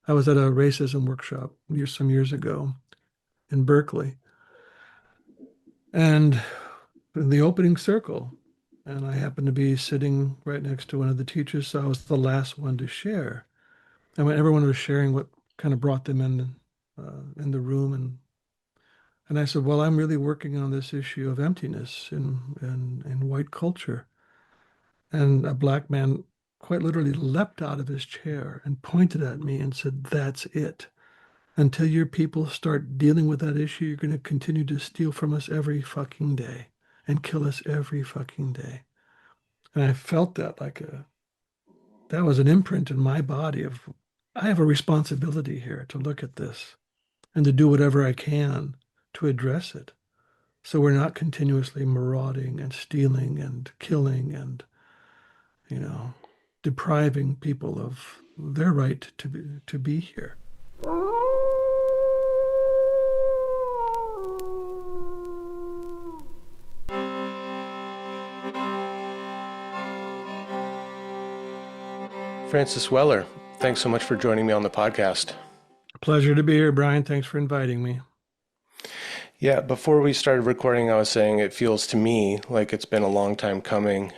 I was at a racism workshop some years ago in Berkeley, and in the opening circle, and I happened to be sitting right next to one of the teachers, so I was the last one to share. And when everyone was sharing what kind of brought them in the room, and I said, well, I'm really working on this issue of emptiness in white culture. And a black man quite literally leapt out of his chair and pointed at me and said, that's it. Until your people start dealing with that issue, you're going to continue to steal from us every fucking day and kill us every fucking day. And I felt that was an imprint in my body of, I have a responsibility here to look at this and to do whatever I can to address it. So we're not continuously marauding and stealing and killing and, you know, depriving people of their right to be here. Francis Weller, thanks so much for joining me on the podcast. Pleasure to be here, Brian. Thanks for inviting me. Yeah, before we started recording, I was saying it feels to me like it's been a long time coming.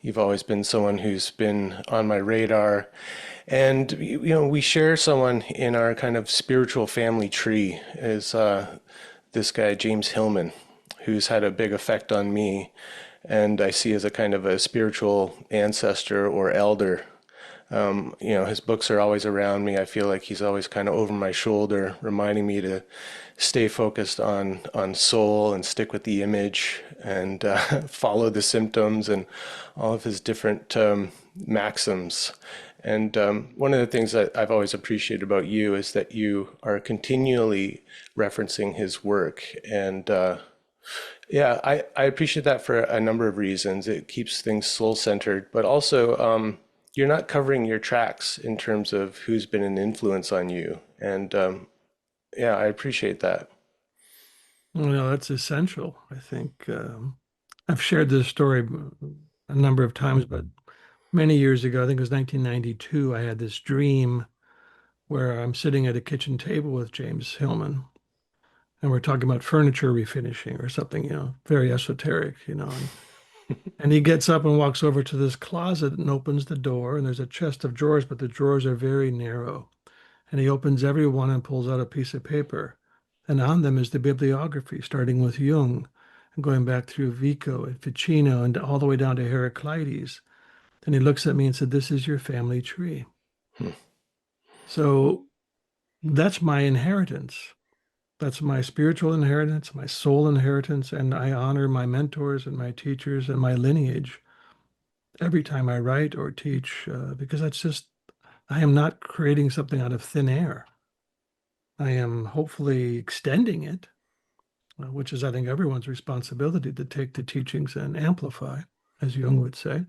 You've always been someone who's been on my radar. And, we share someone in our kind of spiritual family tree is this guy, James Hillman, who's had a big effect on me. And I see as a kind of a spiritual ancestor or elder. His books are always around me. I feel like he's always kind of over my shoulder, reminding me to stay focused on soul and stick with the image and follow the symptoms and all of his different maxims. And one of the things that I've always appreciated about you is that you are continually referencing his work. And yeah, I appreciate that for a number of reasons. It keeps things soul-centered, but also you're not covering your tracks in terms of who's been an influence on you. And yeah, I appreciate that. Well, that's essential. I think I've shared this story a number of times, but many years ago, I think it was 1992, I had this dream where I'm sitting at a kitchen table with James Hillman, and we're talking about furniture refinishing or something, very esoteric, and he gets up and walks over to this closet and opens the door, and there's a chest of drawers, but the drawers are very narrow. And he opens every one and pulls out a piece of paper. And on them is the bibliography, starting with Jung and going back through Vico and Ficino and all the way down to Heraclides. And he looks at me and said, this is your family tree. Hmm. So that's my inheritance. That's my spiritual inheritance, my soul inheritance. And I honor my mentors and my teachers and my lineage every time I write or teach, because I am not creating something out of thin air. I am hopefully extending it, which is, I think, everyone's responsibility to take the teachings and amplify, as Jung would say.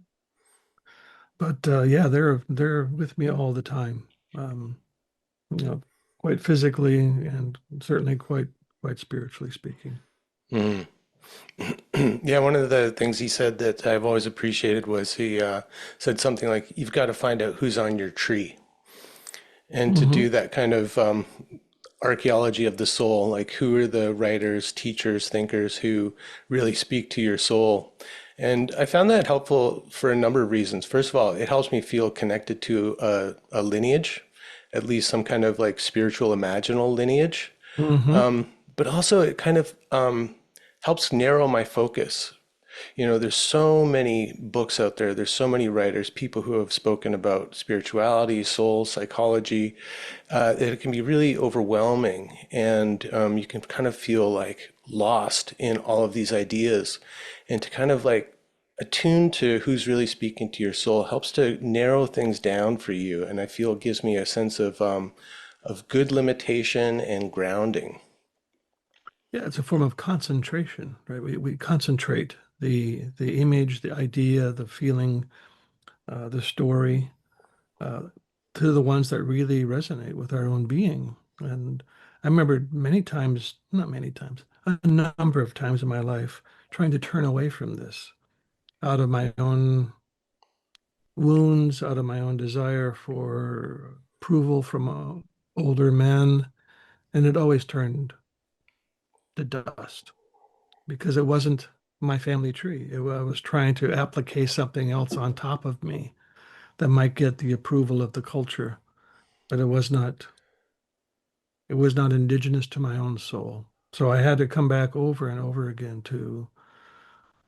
But yeah, they're with me all the time, um, you know, quite physically and certainly quite spiritually speaking. Mm. Yeah, one of the things he said that I've always appreciated was he said something like, "You've got to find out who's on your tree," and to Hmm. do that kind of archaeology of the soul, like who are the writers, teachers, thinkers who really speak to your soul. And I found that helpful for a number of reasons. First of all, it helps me feel connected to a lineage, at least some kind of like spiritual imaginal lineage. Hmm. But also it kind of helps narrow my focus. There's so many books out there, there's so many writers, people who have spoken about spirituality, soul, psychology, that it can be really overwhelming. And you can kind of feel like lost in all of these ideas. And to kind of like attune to who's really speaking to your soul helps to narrow things down for you. And I feel it gives me a sense of good limitation and grounding. Yeah, it's a form of concentration, right? We concentrate the image, the idea, the feeling, the story, uh, to the ones that really resonate with our own being. And I remember many times, not many times, a number of times in my life, trying to turn away from this out of my own wounds, out of my own desire for approval from older men, and it always turned to dust because it wasn't my family tree. I was trying to applicate something else on top of me that might get the approval of the culture, but it was not indigenous to my own soul. So I had to come back over and over again to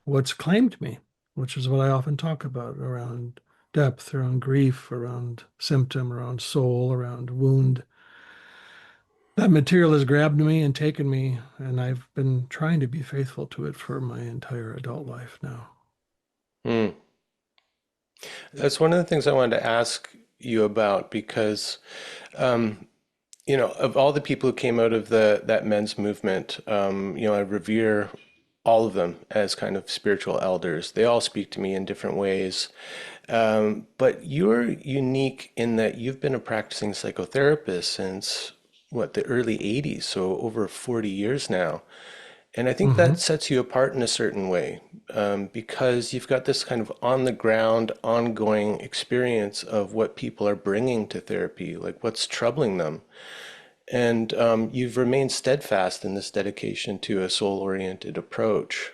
what's claimed me, which is what I often talk about around depth, around grief, around symptom, around soul, around wound. That material has grabbed me and taken me, and I've been trying to be faithful to it for my entire adult life now. Mm. That's one of the things I wanted to ask you about because, um, of all the people who came out of that men's movement, I revere all of them as kind of spiritual elders. They all speak to me in different ways. But you're unique in that you've been a practicing psychotherapist since what, the early 80s, so over 40 years now. And I think Hmm. that sets you apart in a certain way because you've got this kind of on the ground, ongoing experience of what people are bringing to therapy, like what's troubling them. And you've remained steadfast in this dedication to a soul-oriented approach.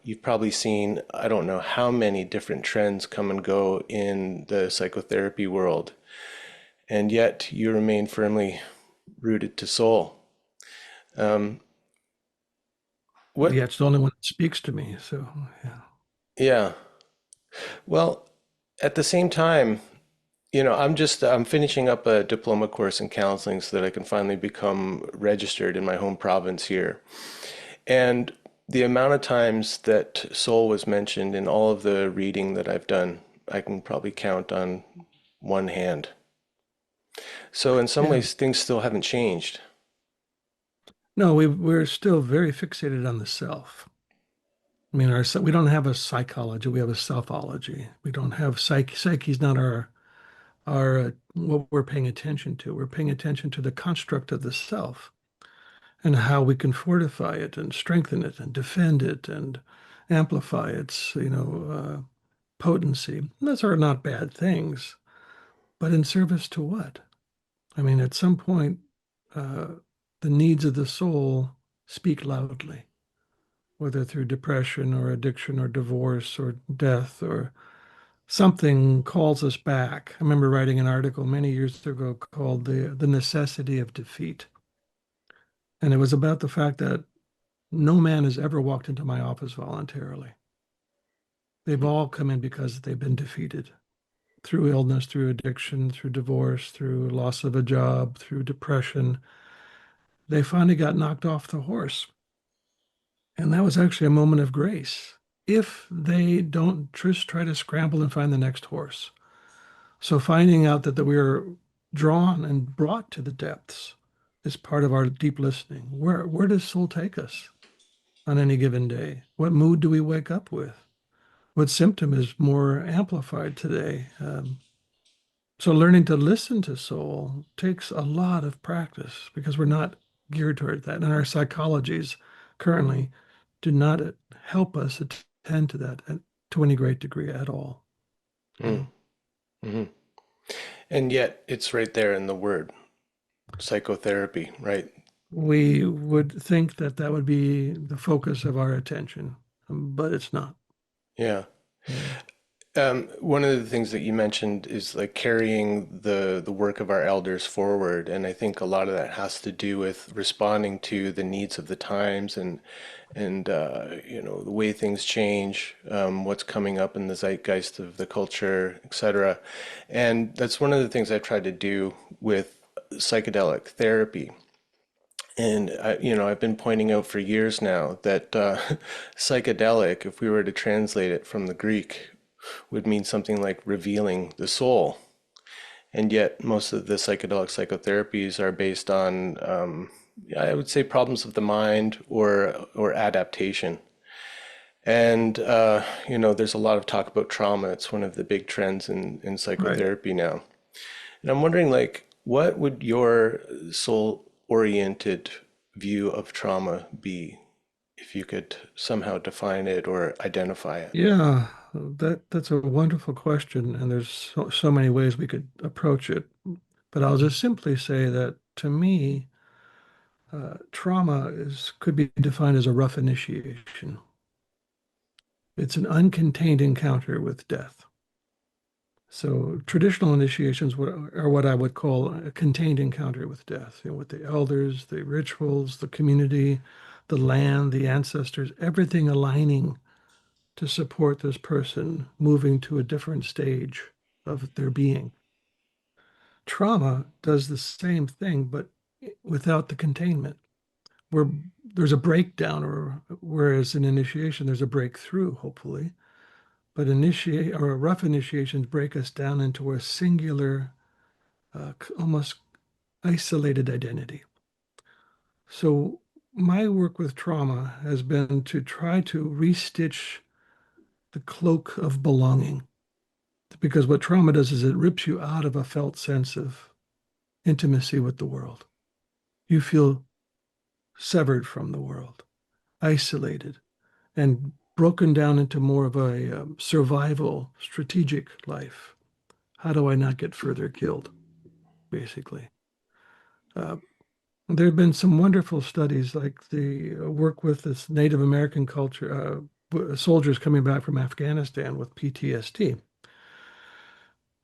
You've probably seen, I don't know how many different trends come and go in the psychotherapy world, and yet you remain firmly rooted to soul. Um, Yeah, what, it's the only one that speaks to me. So, yeah. yeah. Well, at the same time, I'm finishing up a diploma course in counseling so that I can finally become registered in my home province here. And the amount of times that soul was mentioned in all of the reading that I've done, I can probably count on one hand. So in some Yeah. ways, things still haven't changed. No, we're still very fixated on the self. I mean, we don't have a psychology, we have a selfology. We don't have psyche. Psyche's not our what we're paying attention to. We're paying attention to the construct of the self and how we can fortify it and strengthen it and defend it and amplify its, potency. And those are not bad things, but in service to what? I mean, at some point, uh, the needs of the soul speak loudly, whether through depression or addiction or divorce or death or something calls us back. I remember writing an article many years ago called The Necessity of Defeat. And it was about the fact that no man has ever walked into my office voluntarily. They've all come in because they've been defeated through illness, through addiction, through divorce, through loss of a job, through depression. They finally got knocked off the horse. And that was actually a moment of grace if they don't just try to scramble and find the next horse. So finding out that we are drawn and brought to the depths is part of our deep listening. Where does soul take us on any given day? What mood do we wake up with? What symptom is more amplified today? So learning to listen to soul takes a lot of practice because we're not geared toward that. And our psychologies currently do not help us attend to that to any great degree at all. You Mm, know, mhm. And yet it's right there in the word psychotherapy, right? we would think that that would be the focus of our attention, but it's not. Yeah. Yeah. One of the things that you mentioned is like carrying the work of our elders forward, and I think a lot of that has to do with responding to the needs of the times and the way things change, what's coming up in the zeitgeist of the culture, etc. And that's one of the things I've tried to do with psychedelic therapy. And I've been pointing out for years now that psychedelic, if we were to translate it from the Greek, would mean something like revealing the soul. And yet, most of the psychedelic psychotherapies are based on, I would say, problems of the mind or adaptation. And there's a lot of talk about trauma. It's one of the big trends in Right. psychotherapy now. And I'm wondering, like, what would your soul-oriented view of trauma be if you could somehow define it or identify it? Yeah. That's a wonderful question, and there's so many ways we could approach it. But I'll just simply say that to me, trauma is could be defined as a rough initiation. It's an uncontained encounter with death. So traditional initiations are what I would call a contained encounter with death, with the elders, the rituals, the community, the land, the ancestors, everything aligning to support this person moving to a different stage of their being. Trauma does the same thing, but without the containment, where there's a breakdown, or whereas in initiation, there's a breakthrough, hopefully. But initiate or rough initiations break us down into a singular, almost isolated identity. So my work with trauma has been to try to restitch the cloak of belonging, because what trauma does is it rips you out of a felt sense of intimacy with the world. You feel severed from the world, isolated, and broken down into more of a survival strategic life. How do I not get further killed, basically? Uh, there have been some wonderful studies, like the work with this Native American culture, soldiers coming back from Afghanistan with PTSD.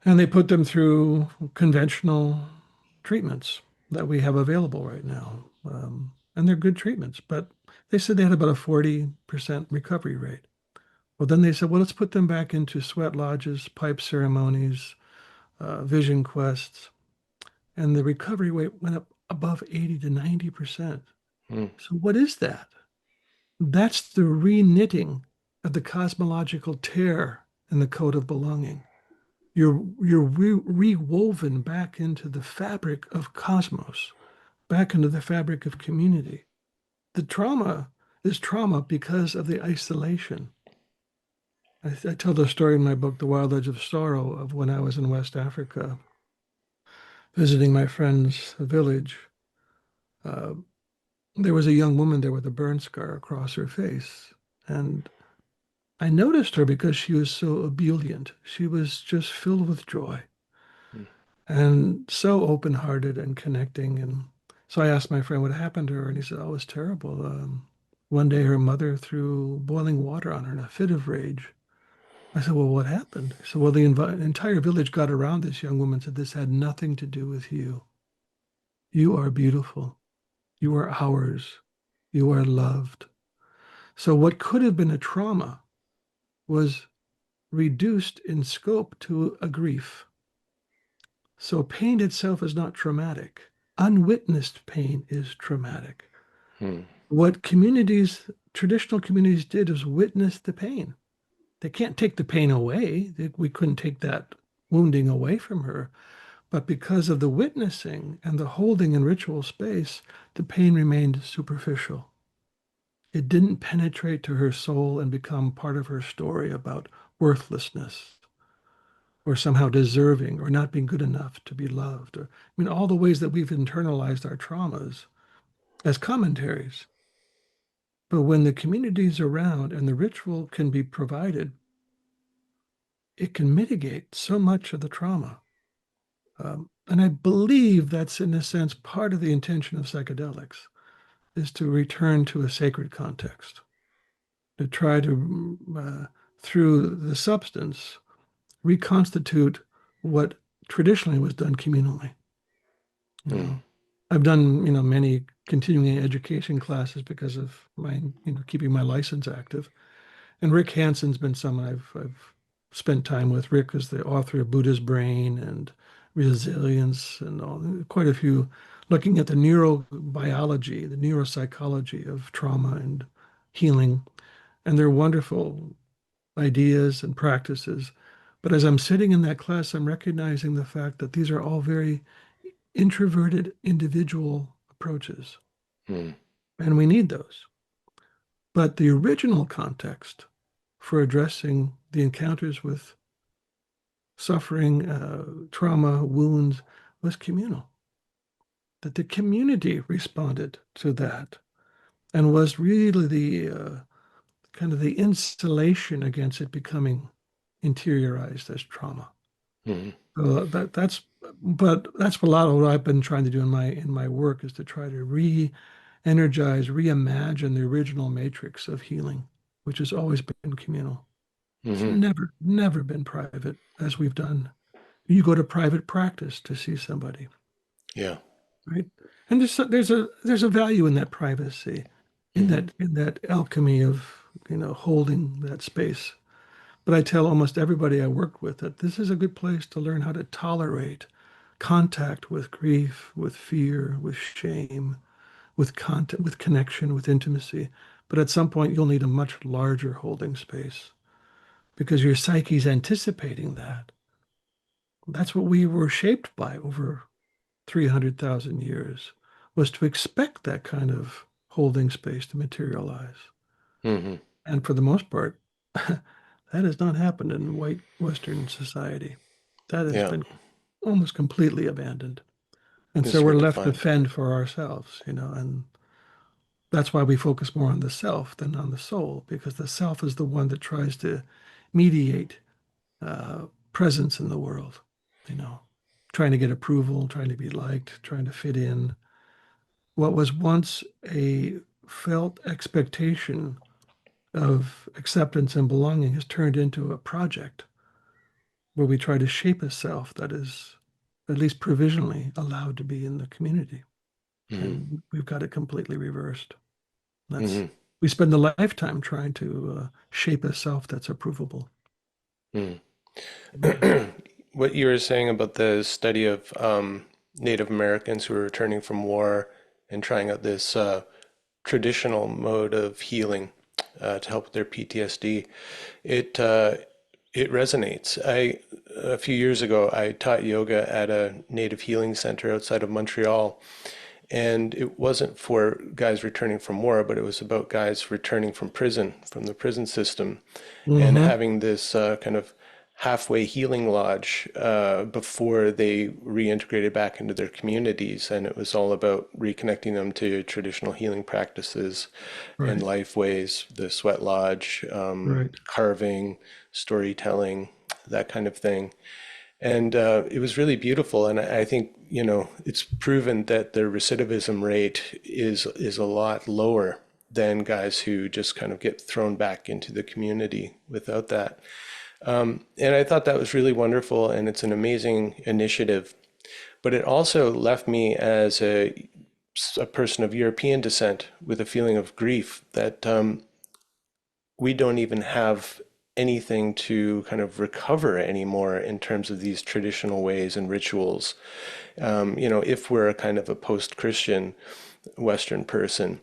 And they put them through conventional treatments that we have available right now. And they're good treatments, but they said they had about a 40% recovery rate. Well, then they said, well, let's put them back into sweat lodges, pipe ceremonies, vision quests. And the recovery rate went up above 80 to 90%. Hmm. So, what is that? That's the reknitting of the cosmological tear in the code of belonging. You're rewoven back into the fabric of cosmos, back into the fabric of community. The trauma is trauma because of the isolation. I tell the story in my book, The Wild Edge of Sorrow, of when I was in West Africa visiting my friend's village. Uh, there was a young woman there with a burn scar across her face. And I noticed her because she was so ebullient. She was just filled with joy Hmm. and so open-hearted and connecting. And so I asked my friend what happened to her, and he said, "Oh, it was terrible. One day her mother threw boiling water on her in a fit of rage." I said, "Well, what happened?" He said, "Well, the entire village got around this young woman and said, this had nothing to do with you. You are beautiful. You are ours. You are loved." So what could have been a trauma was reduced in scope to a grief. So pain itself is not traumatic. Unwitnessed pain is traumatic. Hmm. What traditional communities did is witness the pain. They can't take the pain away. We couldn't take that wounding away from her. But because of the witnessing and the holding in ritual space, the pain remained superficial. It didn't penetrate to her soul and become part of her story about worthlessness or somehow deserving or not being good enough to be loved. All the ways that we've internalized our traumas as commentaries. But when the community's around and the ritual can be provided, it can mitigate so much of the trauma. And I believe that's, in a sense, part of the intention of psychedelics is to return to a sacred context, to try to, through the substance, reconstitute what traditionally was done communally. You Hmm. know, I've done, many continuing education classes because of my, keeping my license active. And Rick Hanson's been someone I've spent time with. Rick is the author of Buddha's Brain and Resilience and quite a few, looking at the neurobiology, the neuropsychology of trauma and healing. And they're wonderful ideas and practices. But as I'm sitting in that class, I'm recognizing the fact that these are all very introverted individual approaches, Hmm. and we need those. But the original context for addressing the encounters with suffering, trauma, wounds was communal. That the community responded to that and was really the kind of the insulation against it becoming interiorized as trauma. Hmm. So but that's a lot of what I've been trying to do in my work is to try to re-energize, reimagine the original matrix of healing, which has always been communal. It's Hmm. never been private as we've done. You go to private practice to see somebody, Yeah. right? And there's a value in that privacy, Hmm. in that alchemy of, holding that space. But I tell almost everybody I work with that this is a good place to learn how to tolerate contact with grief, with fear, with shame, with contact, with connection, with intimacy. But at some point, you'll need a much larger holding space because your psyche's anticipating that. That's what we were shaped by over 300,000 years, was to expect that kind of holding space to materialize. Hmm. And for the most part, that has not happened in white Western society. That has Yeah. been almost completely abandoned. And It's so we're hard to left to find. fend for ourselves, and that's why we focus more on the self than on the soul, because the self is the one that tries to mediate presence in the world, you know, trying to get approval, trying to be liked, trying to fit in. What was once a felt expectation of acceptance and belonging has turned into a project where we try to shape a self that is at least provisionally allowed to be in the community. Hmm. And we've got it completely reversed. That's Hmm. we spend a lifetime trying to shape a self that's approvable. Hmm. Mm. What you were saying about the study of Native Americans who are returning from war and trying out this traditional mode of healing to help with their PTSD, it it resonates. A few years ago I taught yoga at a native healing center outside of Montreal, and it wasn't for guys returning from war, but it was about guys returning from prison, from the prison system, and Mm-hmm. having this kind of halfway healing lodge before they reintegrated back into their communities. And it was all about reconnecting them to traditional healing practices and Right, life ways, the sweat lodge, right, carving, storytelling, that kind of thing. And it was really beautiful. And I think, it's proven that the recidivism rate is a lot lower than guys who just kind of get thrown back into the community without that. And I thought that was really wonderful, and it's an amazing initiative. But it also left me as a person of European descent with a feeling of grief that we don't even have anything to kind of recover anymore in terms of these traditional ways and rituals. If we're a kind of a post-Christian Western person.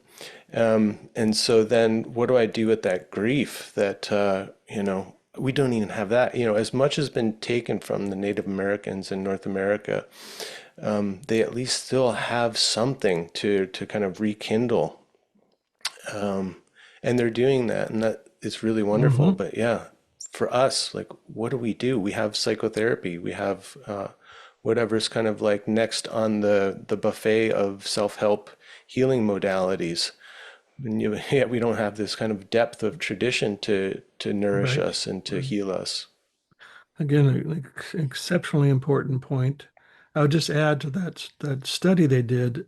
And so then what do I do with that grief that, we don't even have that. As much has been taken from the Native Americans in North America, they at least still have something to kind of rekindle. And they're doing that, and that is really wonderful. mm-hmm. But yeah, for us, like, what do? We have psychotherapy. We have whatever's kind of like next on the buffet of self-help healing modalities. And yeah, we don't have this kind of depth of tradition to nourish Right, us and to right. heal us. Again, an exceptionally important point. I would just add to that study they did.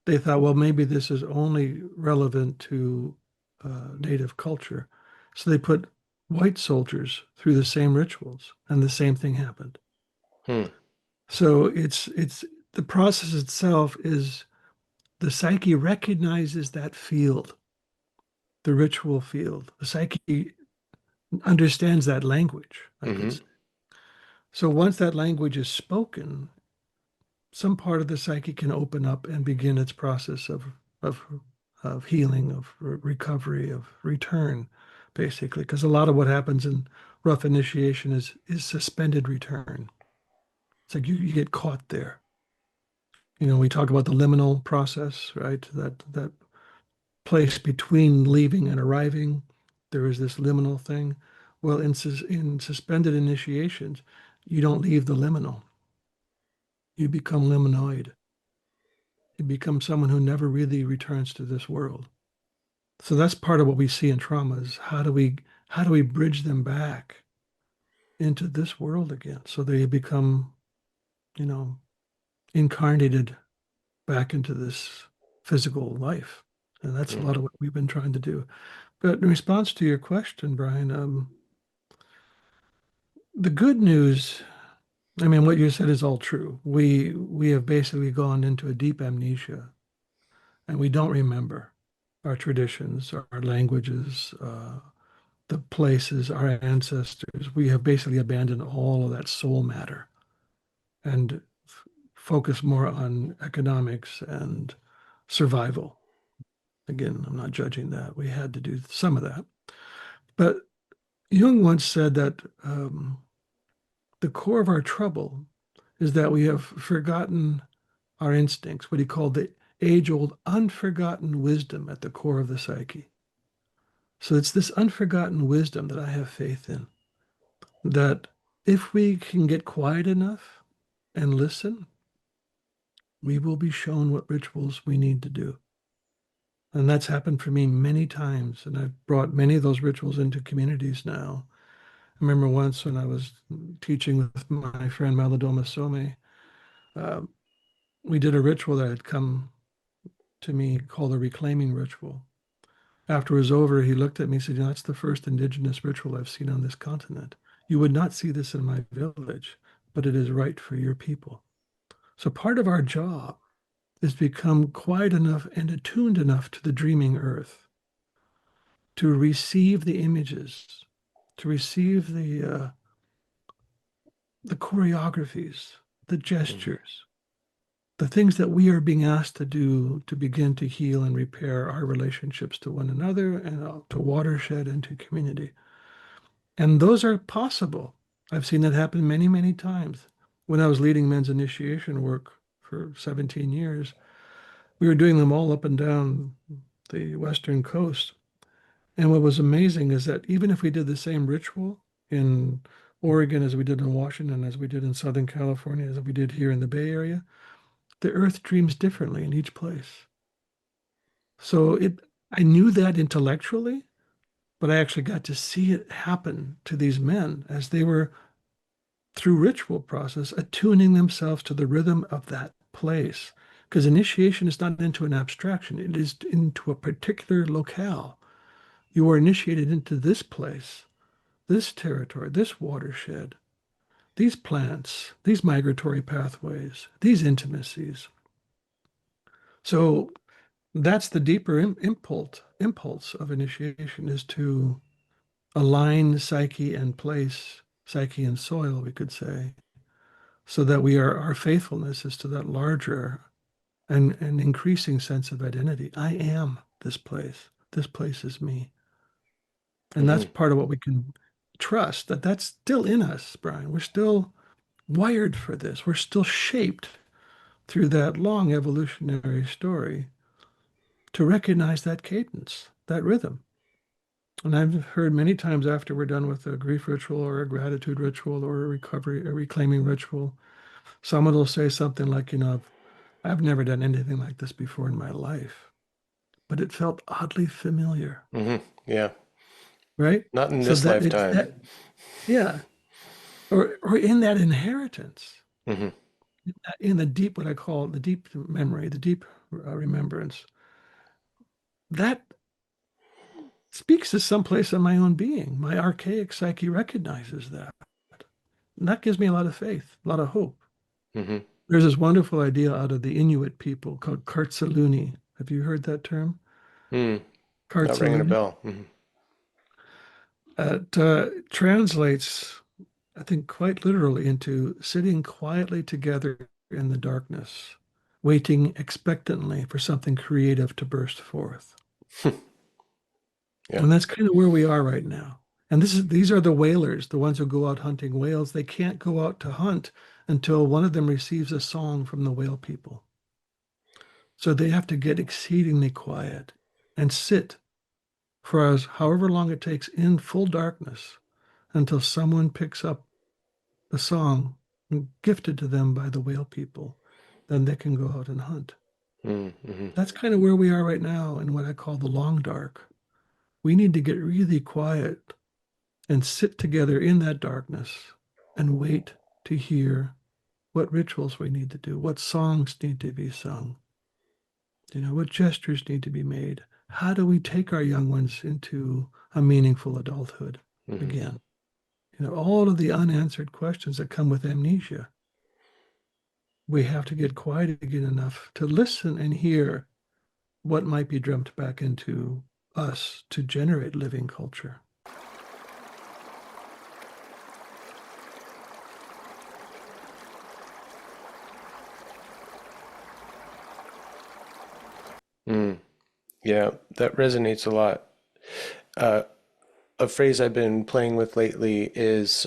They thought, well, maybe this is only relevant to Native culture, so they put white soldiers through the same rituals, and the same thing happened. Hmm. So it's the process itself is the psyche recognizes that field, the ritual field. The psyche understands that language, I could Mm-hmm. say. So once that language is spoken, some part of the psyche can open up and begin its process of of healing, of recovery, of return, basically. Because a lot of what happens in rough initiation is suspended return. It's like you get caught there. We talk about the liminal process, right? That place between leaving and arriving. There is this liminal thing. Well, in suspended initiations, you don't leave the liminal. You become liminoid. You become someone who never really returns to this world. So that's part of what we see in trauma is how do we bridge them back into this world again. So they become, you know, incarnated back into this physical life. And that's a Mm. lot of what we've been trying to do. But in response to your question, Brian, the good news, I mean, what you said is all true. We have basically gone into a deep amnesia, and we don't remember our traditions, our languages, the places, our ancestors. We have basically abandoned all of that soul matter and focus more on economics and survival. Again, I'm not judging that. We had to do some of that. But Jung once said that the core of our trouble is that we have forgotten our instincts, what he called the age old unforgotten wisdom at the core of the psyche. So it's this unforgotten wisdom that I have faith in, that if we can get quiet enough and listen, we will be shown what rituals we need to do. And that's happened for me many times. And I've brought many of those rituals into communities now. I remember once when I was teaching with my friend Malidoma Some, uh, we did a ritual that had come to me called a reclaiming ritual. After it was over, he looked at me and said, that's the first indigenous ritual I've seen on this continent. You would not see this in my village, but it is right for your people. So part of our job is to become quiet enough and attuned enough to the dreaming earth to receive the images, to receive the choreographies, the Mm. gestures, the things that we are being asked to do to begin to heal and repair our relationships to one another and to watershed and to community. And those are possible. I've seen that happen many, many times. When I was leading men's initiation work for 17 years, we were doing them all up and down the Western coast. And what was amazing is that even if we did the same ritual in Oregon as we did in Washington, as we did in Southern California, as we did here in the Bay Area, the earth dreams differently in each place. So I knew that intellectually, but I actually got to see it happen to these men as they were, through ritual process, attuning themselves to the rhythm of that place. Because initiation is not into an abstraction, it is into a particular locale. You are initiated into this place, this territory, this watershed, these plants, these migratory pathways, these intimacies. So that's the deeper impulse of initiation, is to align psyche and place, psyche and soil, we could say, so that our faithfulness is to that larger and increasing sense of identity. I am this place. This place is me. And that's Mm-hmm. part of what we can trust, that that's still in us, Brian. We're still wired for this. We're still shaped through that long evolutionary story to recognize that cadence, that rhythm. And I've heard many times after we're done with a grief ritual or a gratitude ritual or a recovery, a reclaiming ritual, someone will say something like, I've never done anything like this before in my life, but it felt oddly familiar, Mm-hmm. Yeah. right? Not in So this that it's lifetime. that, yeah, or in that inheritance, Mm-hmm. in the deep, what I call the deep memory, the deep remembrance, that speaks to someplace in my own being. My archaic psyche recognizes that. And that gives me a lot of faith, a lot of hope. Mm-hmm. There's this wonderful idea out of the Inuit people called Kartsaluni. Have you heard that term? Mm. Not ringing a Kartsaluni. bell. Mm-hmm. It translates, I think, quite literally into sitting quietly together in the darkness, waiting expectantly for something creative to burst forth. Yeah. And that's kind of where we are right now. And these are the whalers, the ones who go out hunting whales. They can't go out to hunt until one of them receives a song from the whale people. So they have to get exceedingly quiet and sit for however long it takes in full darkness until someone picks up the song gifted to them by the whale people. Then they can go out and hunt. Mm-hmm. That's kind of where we are right now in what I call the long dark. We need to get really quiet and sit together in that darkness and wait to hear what rituals we need to do, what songs need to be sung, what gestures need to be made. How do we take our young ones into a meaningful adulthood Hmm. again? All of the unanswered questions that come with amnesia. We have to get quiet again enough to listen and hear what might be dreamt back into us to generate living culture. Mm. Yeah, that resonates a lot. Uh, a phrase I've been playing with lately is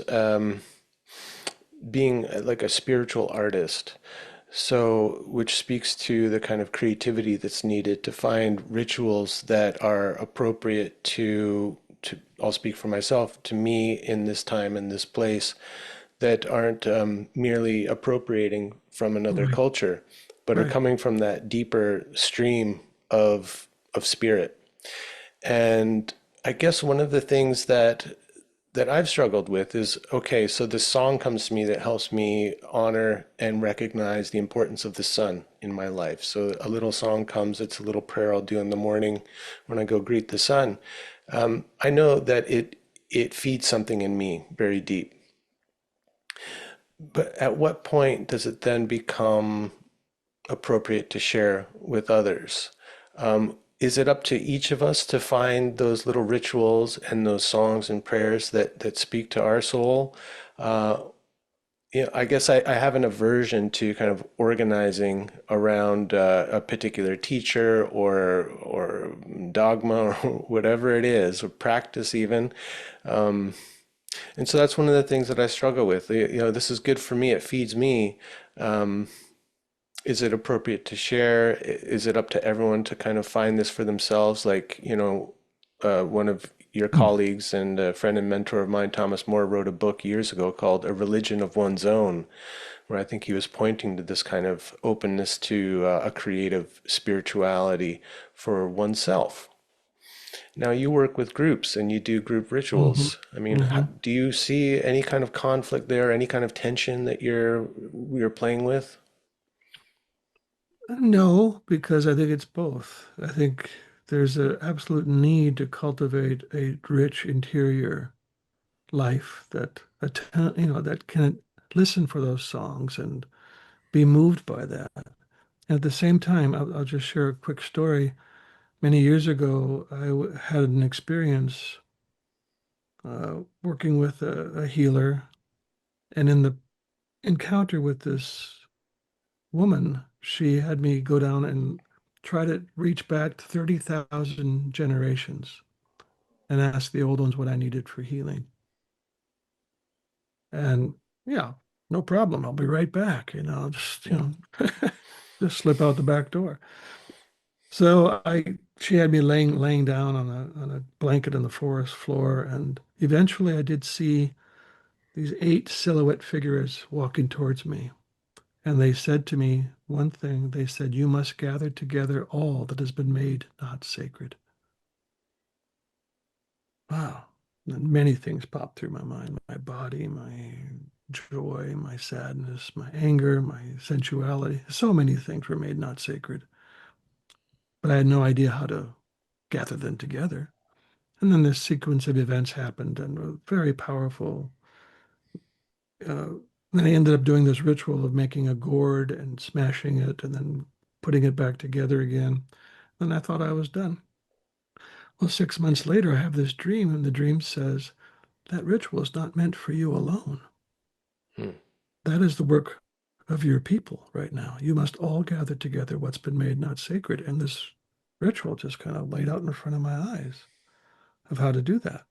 being like a spiritual artist. So, which speaks to the kind of creativity that's needed to find rituals that are appropriate to I'll speak for myself, to me in this time and this place, that aren't merely appropriating from another Right, culture, but are right. coming from that deeper stream of spirit. And I guess one of the things that I've struggled with is, okay, so this song comes to me that helps me honor and recognize the importance of the sun in my life. So a little song comes, it's a little prayer I'll do in the morning when I go greet the sun. I know that it feeds something in me very deep. But at what point does it then become appropriate to share with others? Is it up to each of us to find those little rituals and those songs and prayers that speak to our soul? Uh, I guess I have an aversion to kind of organizing around a particular teacher or dogma or whatever it is, or practice even. And so that's one of the things that I struggle with. This is good for me. It feeds me. Um, is it appropriate to share? Is it up to everyone to kind of find this for themselves? Like, one of your colleagues and a friend and mentor of mine, Thomas More, wrote a book years ago called A Religion of One's Own, where I think he was pointing to this kind of openness to a creative spirituality for oneself. Now, you work with groups and you do group Hmm. rituals. I mean, Hmm. do you see any kind of conflict there, any kind of tension that you're playing with? No, because I think it's both. I think there's an absolute need to cultivate a rich interior life that can listen for those songs and be moved by that. And at the same time, I'll just share a quick story. Many years ago, had an experience working with a healer, and in the encounter with this woman, she had me go down and try to reach back 30,000 generations and ask the old ones what I needed for healing. And yeah, no problem. I'll be right back. Yeah. Just slip out the back door. So she had me laying down on a blanket on the forest floor, and eventually I did see these 8 silhouette figures walking towards me. And they said to me one thing. They said, "You must gather together all that has been made not sacred." Wow. And many things popped through my mind, my body, my joy, my sadness, my anger, my sensuality. So many things were made not sacred, but I had no idea how to gather them together. And then this sequence of events happened and were very powerful. Uh, then I ended up doing this ritual of making a gourd and smashing it and then putting it back together again. And I thought I was done. Well, 6 months later, I have this dream, and the dream says, that ritual is not meant for you alone. Hmm. That is the work of your people right now. You must all gather together what's been made not sacred. And this ritual just kind of laid out in front of my eyes of how to do that.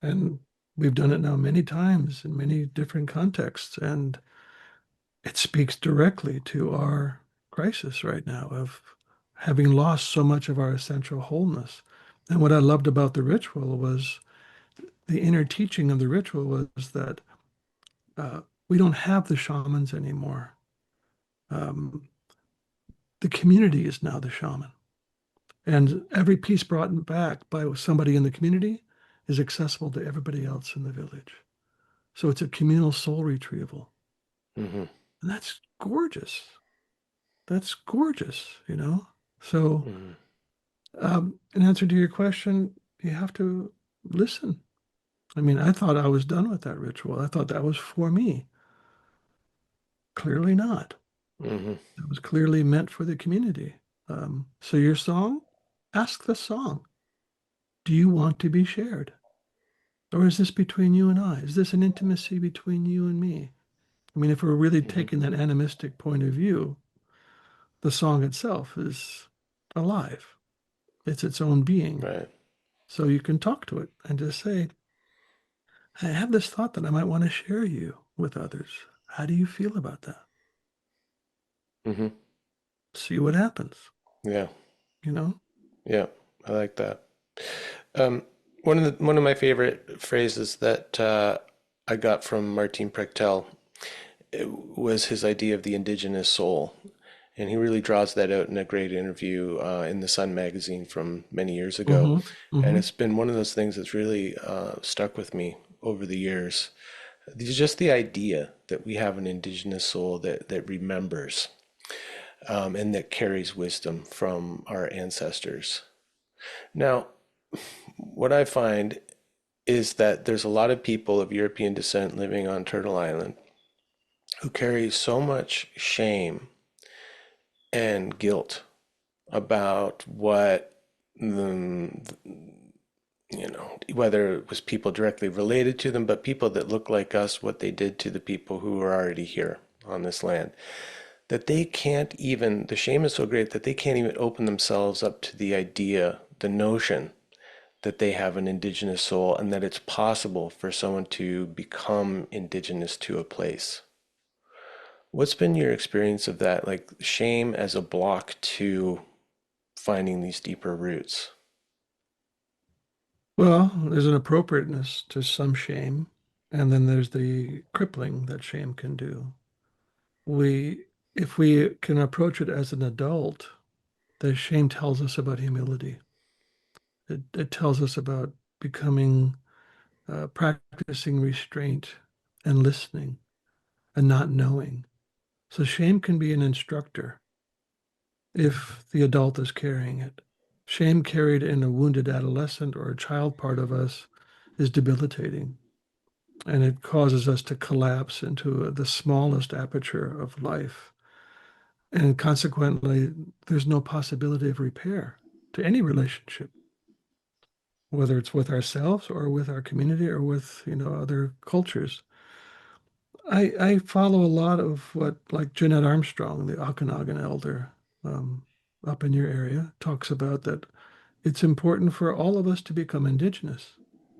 And we've done it now many times in many different contexts. And it speaks directly to our crisis right now of having lost so much of our essential wholeness. And what I loved about the ritual was the inner teaching of the ritual was that we don't have the shamans anymore. Um, the community is now the shaman. And every piece brought back by somebody in the community is accessible to everybody else in the village. So it's a communal soul retrieval. Mm-hmm. And that's gorgeous. That's gorgeous, you know? So, Mm-hmm. in answer to your question, you have to listen. I mean, I thought I was done with that ritual. I thought that was for me. Clearly not. Mm-hmm. It was clearly meant for the community. So your song, ask the song, do you want to be shared? Or is this between you and I? Is this an intimacy between you and me? I mean, if we're really Mm-hmm. taking that animistic point of view, the song itself is alive. It's its own being. Right. So you can talk to it and just say, I have this thought that I might want to share you with others. How do you feel about that? Mm-hmm. See what happens, Yeah. you know? Yeah. I like that. Um, one of my favorite phrases that I got from Martin Prechtel was his idea of the indigenous soul. And he really draws that out in a great interview in the Sun magazine from many years ago. Mm-hmm. And Mm-hmm. it's been one of those things that's really stuck with me over the years. Just the idea that we have an indigenous soul that remembers and that carries wisdom from our ancestors. Now, what I find is that there's a lot of people of European descent living on Turtle Island who carry so much shame and guilt about what the, whether it was people directly related to them, but people that look like us, what they did to the people who are already here on this land, that they can't even, the shame is so great that they can't even open themselves up to the idea, the notion that they have an indigenous soul and that it's possible for someone to become indigenous to a place. What's been your experience of that? Like shame as a block to finding these deeper roots? Well, there's an appropriateness to some shame, and then there's the crippling that shame can do. We, if we can approach it as an adult, the shame tells us about humility. It tells us about becoming, practicing restraint and listening and not knowing. So shame can be an instructor if the adult is carrying it. Shame carried in a wounded adolescent or a child part of us is debilitating, and it causes us to collapse into the smallest aperture of life. And consequently, there's no possibility of repair to any relationship, whether it's with ourselves or with our community or with, other cultures. I follow a lot of what, like Jeanette Armstrong, the Okanagan elder, um, up in your area, talks about that it's important for all of us to become indigenous.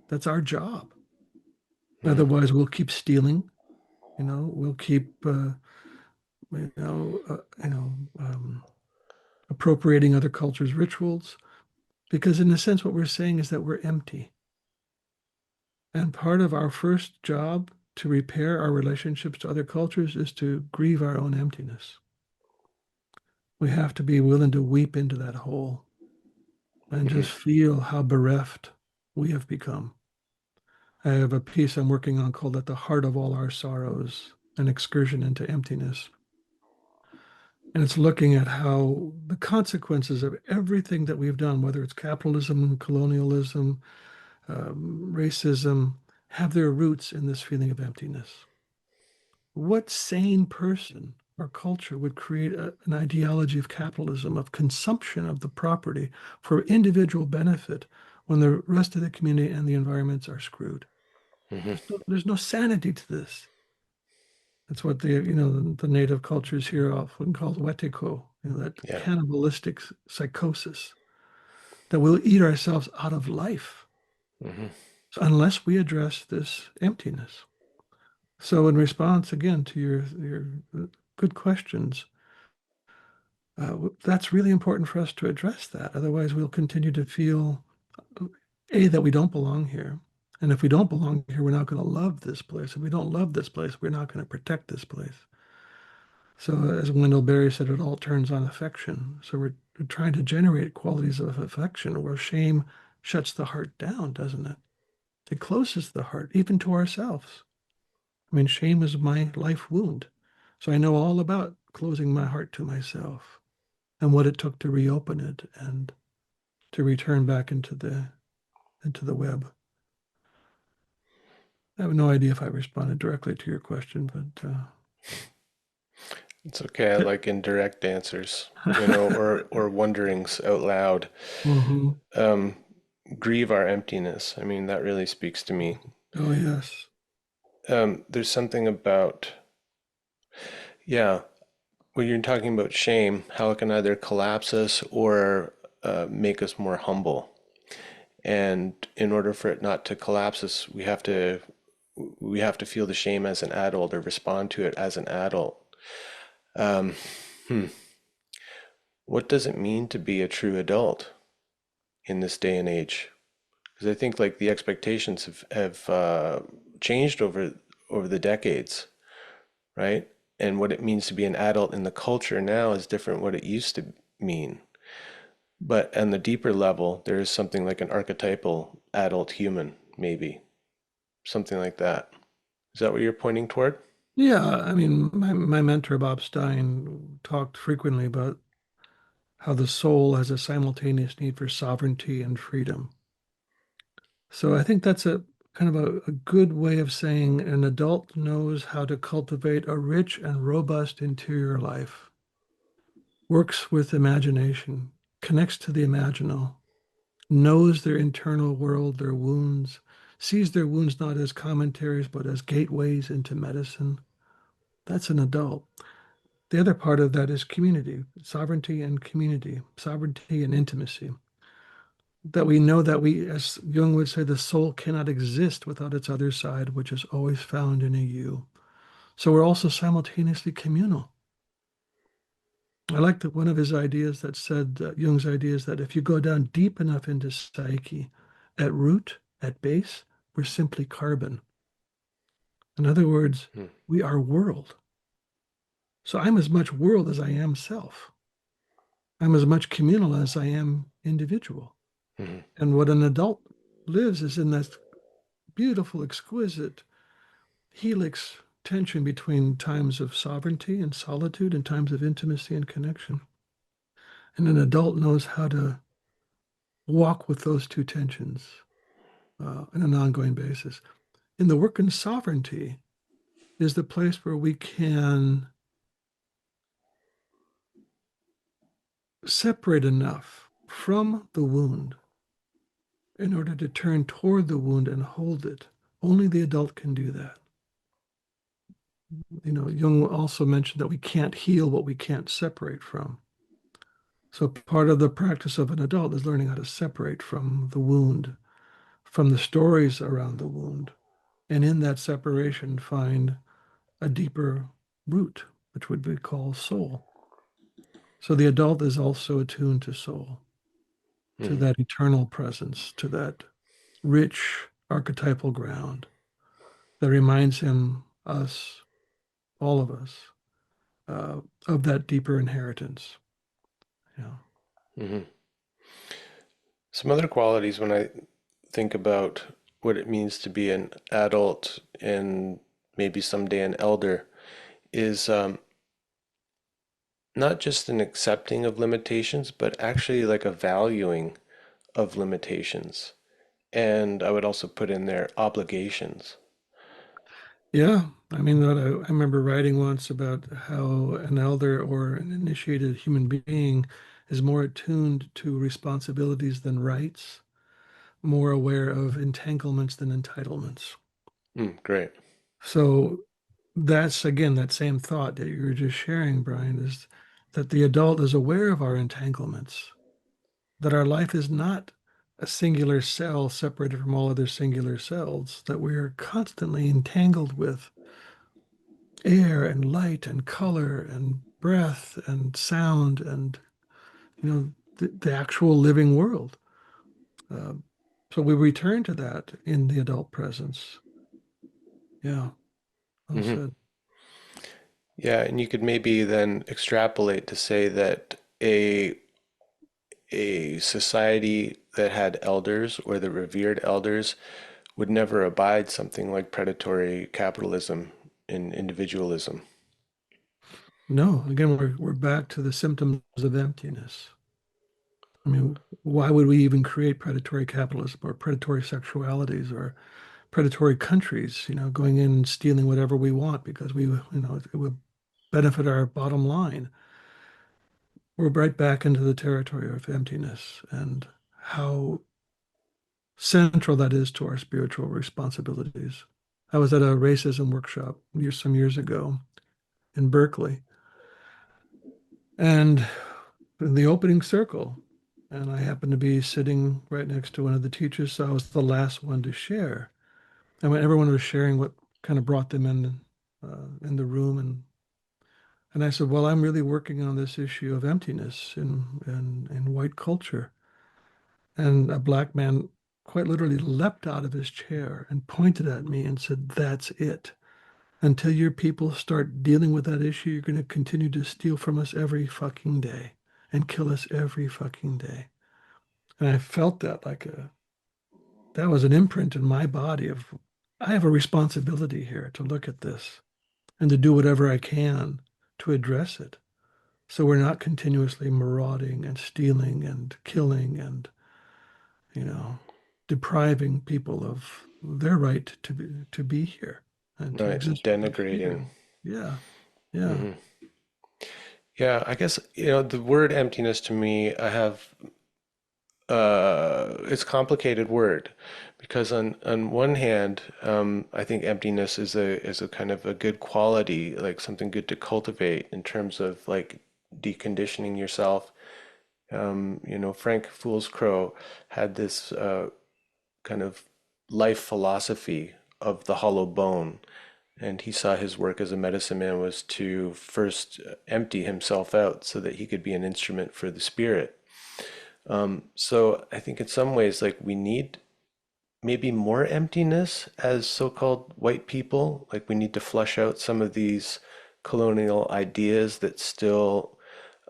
That's our job. Hmm. Otherwise, we'll keep stealing. We'll keep, appropriating other cultures' rituals. Because in a sense, what we're saying is that we're empty. And part of our first job to repair our relationships to other cultures is to grieve our own emptiness. We have to be willing to weep into that hole and Hmm. just feel how bereft we have become. I have a piece I'm working on called At the Heart of All Our Sorrows, an excursion into emptiness. And it's looking at how the consequences of everything that we've done, whether it's capitalism, colonialism, racism, have their roots in this feeling of emptiness. What sane person or culture would create an ideology of capitalism, of consumption of the property for individual benefit when the rest of the community and the environments are screwed? Hmm. There's no sanity to this. That's what the native cultures here often call wetiko, that Yeah. cannibalistic psychosis, that we'll eat ourselves out of life Hmm. unless we address this emptiness. So, in response again to your good questions, that's really important for us to address that. Otherwise, we'll continue to feel that we don't belong here. And if we don't belong here, we're not going to love this place. If we don't love this place, we're not going to protect this place. So, as Wendell Berry said, it all turns on affection. So, we're trying to generate qualities of affection where shame shuts the heart down, doesn't it? It closes the heart, even to ourselves. I mean, shame is my life wound. So I know all about closing my heart to myself and what it took to reopen it and to return back into the web. I have no idea if I responded directly to your question, but It's okay. I like indirect answers, or wonderings out loud. mhm. Um, Grieve our emptiness. I mean, that really speaks to me. Oh yes. There's something about, yeah, when you're talking about shame, how it can either collapse us or make us more humble. And in order for it not to collapse us, we have to feel the shame as an adult or respond to it as an adult. Um, what does it mean to be a true adult in this day and age? Because I think like the expectations have changed over the decades, right? And what it means to be an adult in the culture now is different what it used to mean. But on the deeper level, there is something like an archetypal adult human, maybe something like that. Is that what you're pointing toward? Yeah, I mean, my mentor Bob Stein talked frequently about how the soul has a simultaneous need for sovereignty and freedom. So I think that's a kind of a good way of saying an adult knows how to cultivate a rich and robust interior life, works with imagination, connects to the imaginal, knows their internal world, their wounds, sees their wounds not as commentaries, but as gateways into medicine. That's an adult. The other part of that is community, sovereignty and community, sovereignty and intimacy. That we know that we, as Jung would say, the soul cannot exist without its other side, which is always found in a you. So we're also simultaneously communal. I like that one of his ideas that said, Jung's ideas, that if you go down deep enough into psyche, at root, at base, we're simply carbon. In other words, Hmm. we are world. So I'm as much world as I am self. I'm as much communal as I am individual. Hmm. And what an adult lives is in that beautiful, exquisite helix tension between times of sovereignty and solitude and times of intimacy and connection. And an adult knows how to walk with those two tensions on an ongoing basis. In the work in sovereignty is the place where we can separate enough from the wound in order to turn toward the wound and hold it. Only the adult can do that. Jung also mentioned that we can't heal what we can't separate from. So part of the practice of an adult is learning how to separate from the wound, from the stories around the wound, and in that separation find a deeper root, which would be called soul. So the adult is also attuned to soul, to Hmm. that eternal presence, to that rich archetypal ground that reminds him, us, all of us, uh, of that deeper inheritance. Yeah. Hmm. Some other qualities when I think about what it means to be an adult and maybe someday an elder is not just an accepting of limitations, but actually like a valuing of limitations. And I would also put in there obligations. Yeah. I mean, I remember writing once about how an elder or an initiated human being is more attuned to responsibilities than rights, more aware of entanglements than entitlements. Great. So that's again that same thought that you were just sharing, Brian, is that the adult is aware of our entanglements, that our life is not a singular cell separated from all other singular cells, that we are constantly entangled with air and light and color and breath and sound and the actual living world. Uh, so we return to that in the adult presence. Yeah, well Hmm. said. Yeah, and you could maybe then extrapolate to say that a society that had elders or the revered elders would never abide something like predatory capitalism and individualism. No, again, we're back to the symptoms of emptiness. I mean, why would we even create predatory capitalism or predatory sexualities or predatory countries, going in and stealing whatever we want because it would benefit our bottom line? We're right back into the territory of emptiness and how central that is to our spiritual responsibilities. I was at a racism workshop some years ago in Berkeley, and in the opening circle, and I happened to be sitting right next to one of the teachers, so I was the last one to share. And when everyone was sharing what kind of brought them in the room, and I said, "Well, I'm really working on this issue of emptiness in white culture." And a black man quite literally leapt out of his chair and pointed at me and said, "That's it. Until your people start dealing with that issue, you're going to continue to steal from us every fucking day and kill us every fucking day." And I felt that was an imprint in my body of, I have a responsibility here to look at this and to do whatever I can to address it. So we're not continuously marauding and stealing and killing and, you know, depriving people of their right to be here and to Right, and exist without denigrating. fear. Yeah, yeah. Hmm. Yeah, I guess, the word emptiness to me, I have it's a complicated word because on one hand, I think emptiness is a kind of a good quality, like something good to cultivate in terms of like deconditioning yourself. Frank Foolscrow had this kind of life philosophy of the hollow bone, and he saw his work as a medicine man was to first empty himself out so that he could be an instrument for the spirit. So I think in some ways, like we need maybe more emptiness as so-called white people. Like we need to flush out some of these colonial ideas that still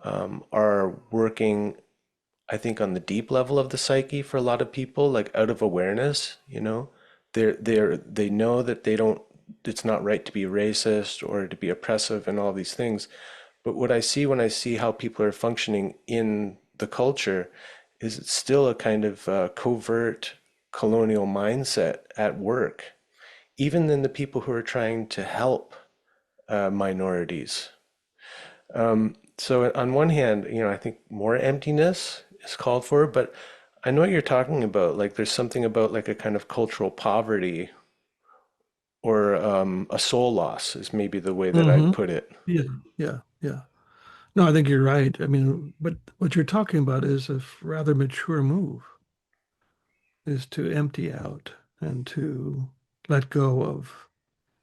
are working, I think, on the deep level of the psyche for a lot of people, like out of awareness, they know that they don't, it's not right to be racist or to be oppressive and all these things. But what I see when I see how people are functioning in the culture is it's still a kind of covert colonial mindset at work, even in the people who are trying to help minorities. So on one hand, I think more emptiness is called for, but I know what you're talking about. Like there's something about like a kind of cultural poverty or a soul loss is maybe the way that I'd Hmm. put it. Yeah, yeah, yeah. No, I think you're right. I mean, but what you're talking about is a rather mature move, is to empty out and to let go of.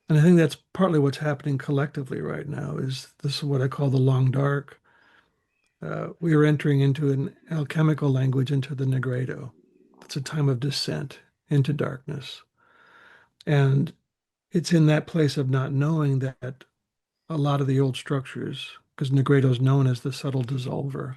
And I think that's partly what's happening collectively right now is this is what I call the long dark. We are entering into an alchemical language, into the Negredo. It's a time of descent into darkness. And it's in that place of not knowing that a lot of the old structures, because Negredo is known as the subtle dissolver.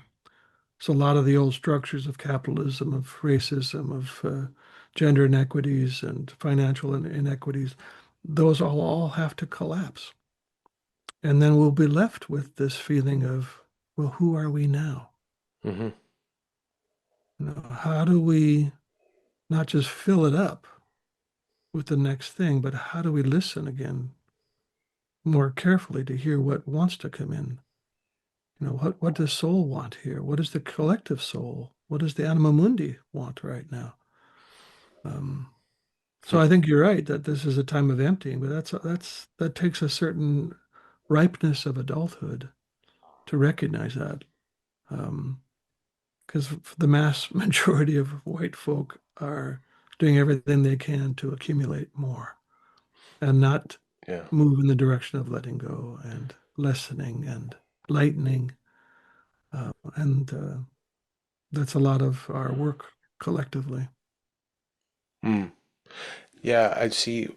So a lot of the old structures of capitalism, of racism, of gender inequities and financial inequities, those all have to collapse. And then we'll be left with this feeling of, well, who are we now? Hmm. How do we not just fill it up with the next thing, but how do we listen again more carefully to hear what wants to come in? What does soul want here? What does the collective soul? What does the anima mundi want right now? Um, so I think you're right that this is a time of emptying, but that takes a certain ripeness of adulthood to recognize that. Because the mass majority of white folk are doing everything they can to accumulate more and not Yeah. move in the direction of letting go and lessening and lightening. And that's a lot of our work collectively. Mm. Yeah, I see,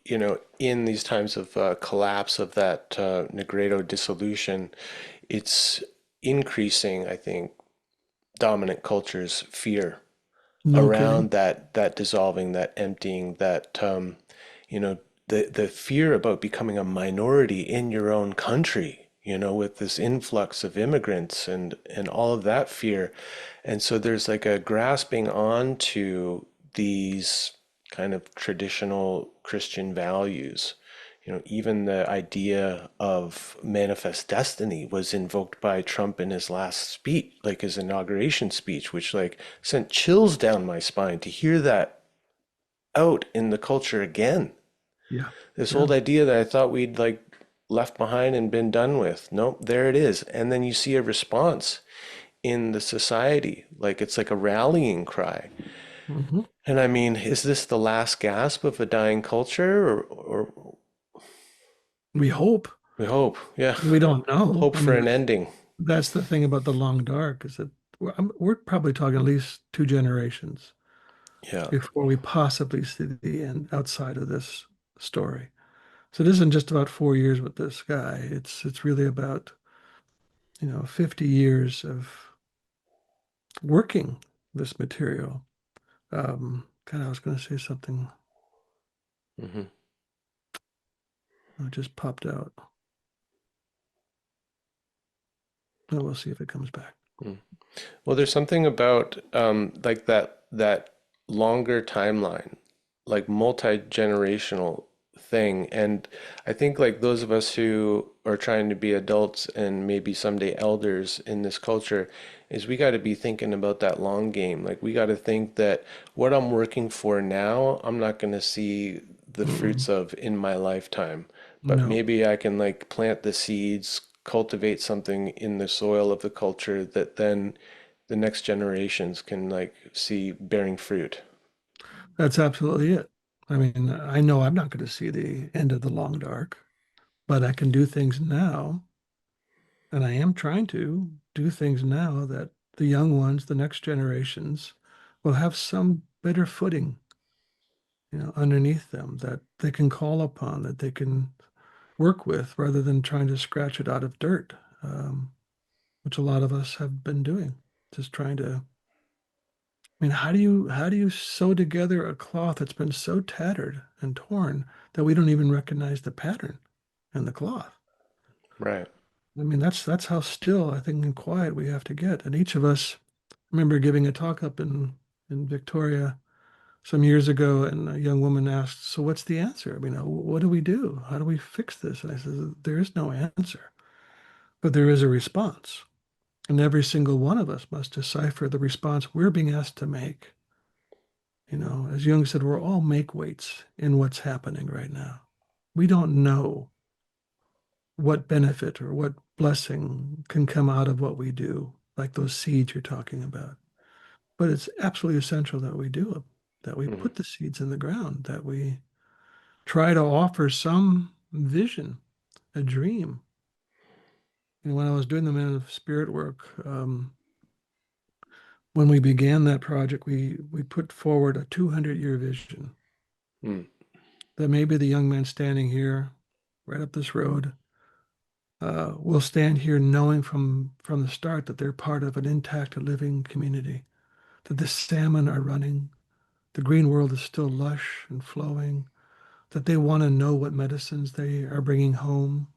in these times of collapse of that Negredo dissolution, it's increasing, I think, dominant culture's fear. No kidding. around that dissolving, that emptying, that you know, the fear about becoming a minority in your own country, with this influx of immigrants and all of that fear. And so there's like a grasping on to these kind of traditional Christian values. Even the idea of manifest destiny was invoked by Trump in his last speech, like his inauguration speech, which like sent chills down my spine to hear that out in the culture again. Yeah. This Yeah. old idea that I thought we'd like left behind and been done with. Nope, there it is. And then you see a response in the society, like it's like a rallying cry. Hmm. And I mean, is this the last gasp of a dying culture, or We hope. we hope, yeah, We don't know. hope I for mean, an ending. that's the thing about the long dark is that we're probably talking at least two generations Yeah. before we possibly see the end outside of this story. So it isn't just about 4 years with this guy. It's really about, 50 years of working this material. God, I was going to say something. Hmm. It just popped out. Oh, we'll see if it comes back. Well, there's something about like that longer timeline, like multi-generational thing. And I think like those of us who are trying to be adults and maybe someday elders in this culture is we got to be thinking about that long game. Like we got to think that what I'm working for now, I'm not going to see the Mm-mm. fruits of in my lifetime. But No, maybe I can like plant the seeds, cultivate something in the soil of the culture that then the next generations can like see bearing fruit. that's absolutely it. I mean, I know I'm not going to see the end of the long dark, but I can do things now, and I am trying to do things now that the young ones, the next generations, will have some better footing, underneath them that they can call upon, that they can work with, rather than trying to scratch it out of dirt, which a lot of us have been doing, just trying to. I mean, how do you sew together a cloth that's been so tattered and torn that we don't even recognize the pattern in the cloth? Right. I mean, that's how still I think and quiet we have to get. And each of us, I remember giving a talk up in Victoria some years ago, and a young woman asked, "So what's the answer? I mean, what do we do? How do we fix this?" And I said, "There is no answer, but there is a response, and every single one of us must decipher the response we're being asked to make." As Jung said, we're all make weights in what's happening right now. We don't know what benefit or what blessing can come out of what we do, like those seeds you're talking about. But it's absolutely essential that we do it, that we Hmm. put the seeds in the ground, that we try to offer some vision, a dream. When I was doing the Man of Spirit work, when we began that project, we put forward a 200-year vision Mm. that maybe the young man standing here, right up this road, will stand here knowing from the start that they're part of an intact, living community, that the salmon are running, the green world is still lush and flowing, that they want to know what medicines they are bringing home,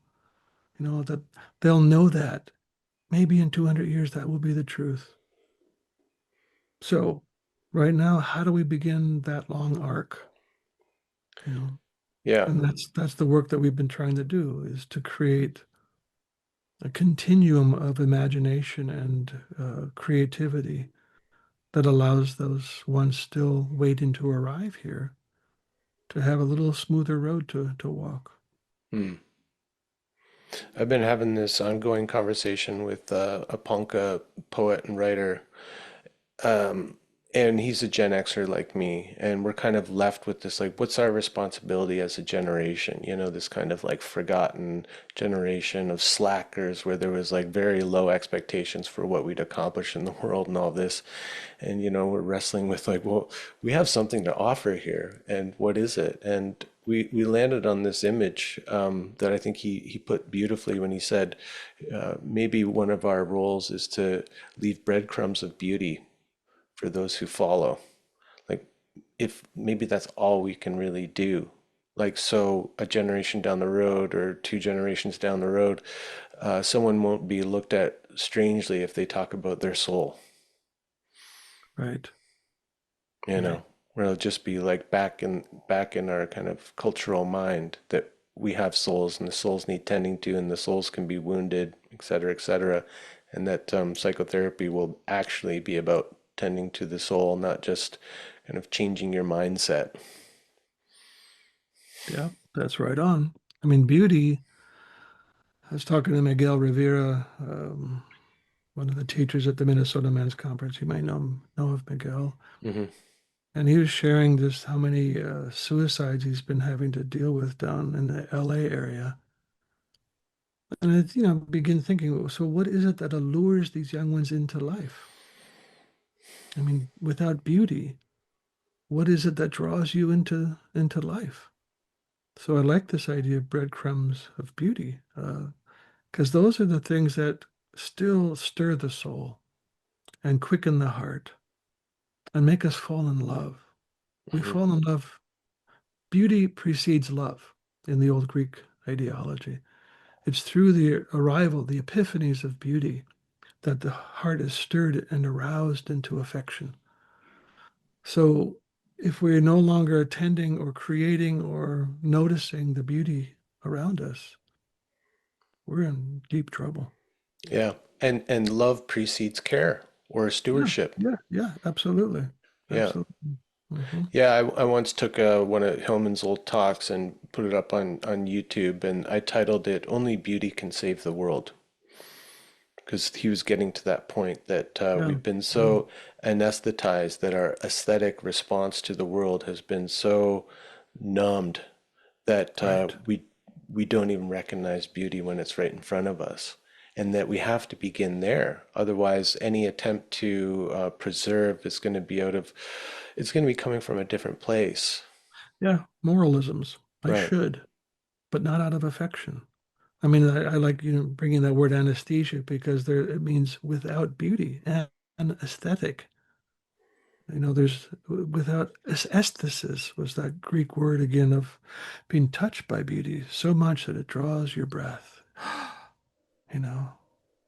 that they'll know that maybe in 200 years that will be the truth. So, right now, how do we begin that long arc? You know, Yeah. and that's the work that we've been trying to do is to create a continuum of imagination and creativity that allows those ones still waiting to arrive here to have a little smoother road to walk. Mm. I've been having this ongoing conversation with a Ponca poet and writer, um, and he's a Gen Xer like me, and we're kind of left with this like, what's our responsibility as a generation? This kind of like forgotten generation of slackers where there was like very low expectations for what we'd accomplish in the world and all this. And we're wrestling with like, well, we have something to offer here, and what is it? And we landed on this image that I think he put beautifully when he said, maybe one of our roles is to leave breadcrumbs of beauty for those who follow. if maybe that's all we can really do. Like, so a generation down the road or two generations down the road, someone won't be looked at strangely if they talk about their soul, Right. you Right. know, where it'll just be like back in our kind of cultural mind that we have souls and the souls need tending to and the souls can be wounded, et cetera, and that psychotherapy will actually be about tending to the soul, not just kind of changing your mindset. Yeah, that's right on. I mean, beauty. I was talking to Miguel Rivera, one of the teachers at the Minnesota Men's Conference. You might know of Miguel. Hmm. And he was sharing just how many suicides he's been having to deal with down in the LA area. And it, begin thinking, so what is it that allures these young ones into life? I mean, without beauty, what is it that draws you into life? So I like this idea of breadcrumbs of beauty, because those are the things that still stir the soul and quicken the heart and make us fall in love. We Hmm. fall in love. Beauty precedes love in the old Greek ideology. It's through the arrival, the epiphanies of beauty, that the heart is stirred and aroused into affection. So if we're no longer attending or creating or noticing the beauty around us, we're in deep trouble. Yeah. And love precedes care or Yeah, stewardship. yeah, yeah, absolutely. Yeah. Absolutely. Hmm. Yeah, I once took one of Hillman's old talks and put it up on YouTube, and I titled it "Only Beauty Can Save the World," because he was getting to that point that Yeah, we've been yeah, so anesthetized that our aesthetic response to the world has been so numbed that right. we don't even recognize beauty when it's right in front of us, and that we have to begin there. Otherwise, any attempt to preserve is going to be it's going to be coming from a different place. Yeah, moralisms. I Right. should, but not out of affection. I mean, I like bringing that word anesthesia because there it means without beauty and aesthetic. There's without aesthesis was that Greek word again of being touched by beauty so much that it draws your breath. You know,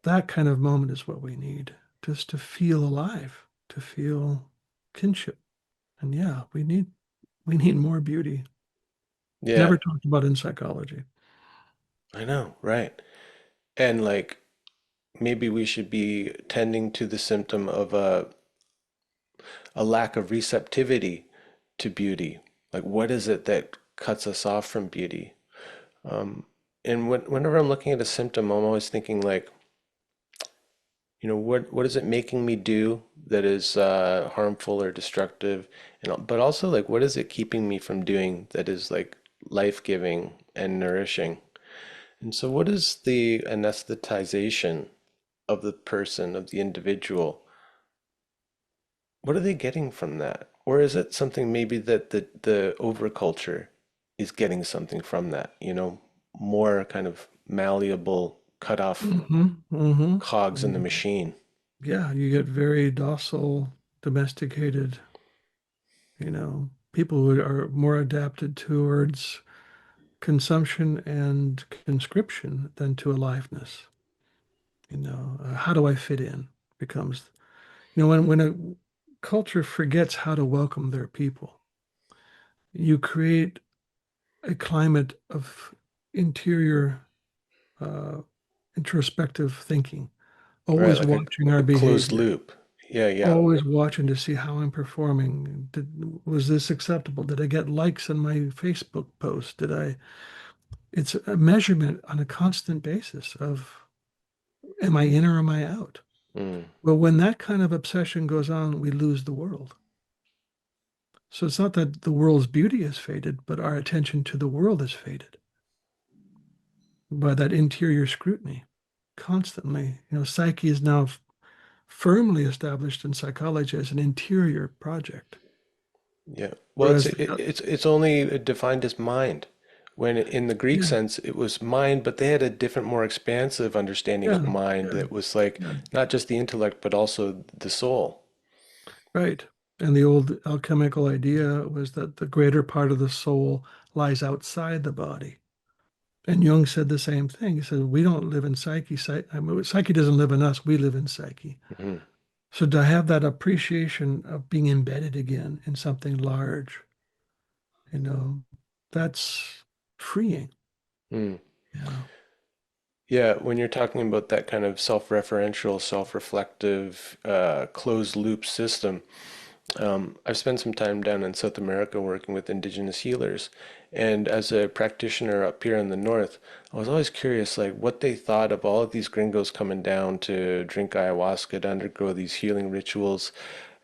that kind of moment is what we need, just to feel alive, to feel kinship. And yeah, we need more beauty. Yeah, Never talked about in psychology. I know, right. And like maybe we should be tending to the symptom of a lack of receptivity to beauty. Like, what is it that cuts us off from beauty? Um, and whenever I'm looking at a symptom, I'm always thinking like, what is it making me do that is harmful or destructive? But also like, what is it keeping me from doing that is like life-giving and nourishing? And so, what is the anesthetization of the person, of the individual? What are they getting from that? Or is it something maybe that the overculture is getting something from that, more kind of malleable, cut off Hmm. Hmm. cogs in the machine? Yeah, you get very docile, domesticated, people who are more adapted towards consumption and conscription than to aliveness. How do I fit in becomes, when a culture forgets how to welcome their people, you create a climate of interior, uh, introspective thinking, Right, always like a watching like our a closed behavior, loop. Yeah, yeah. always watching to see how I'm performing. Was this acceptable? Did I get likes on my Facebook post? It's a measurement on a constant basis of am I in or am I out? Mm, Well, when that kind of obsession goes on, we lose the world. So it's not that the world's beauty is faded, but our attention to the world is faded by that interior scrutiny constantly. Psyche is now firmly established in psychology as an interior project. yeah. Well, Whereas the, it's only defined as mind. When in the Greek yeah, sense, it was mind, but they had a different, more expansive understanding of yeah, mind yeah, that was like yeah, not just the intellect, but also the soul. right. And the old alchemical idea was that the greater part of the soul lies outside the body. And Jung said the same thing. He said, we don't live in psyche. Psyche doesn't live in us. We live in psyche. Hmm. So to have that appreciation of being embedded again in something large, you know, that's freeing. Mm. Yeah. Yeah, when you're talking about that kind of self-referential, self-reflective, closed loop system, I've spent some time down in South America working with Indigenous healers. And as a practitioner up here in the north, I was always curious, like, what they thought of all of these gringos coming down to drink ayahuasca, to undergo these healing rituals.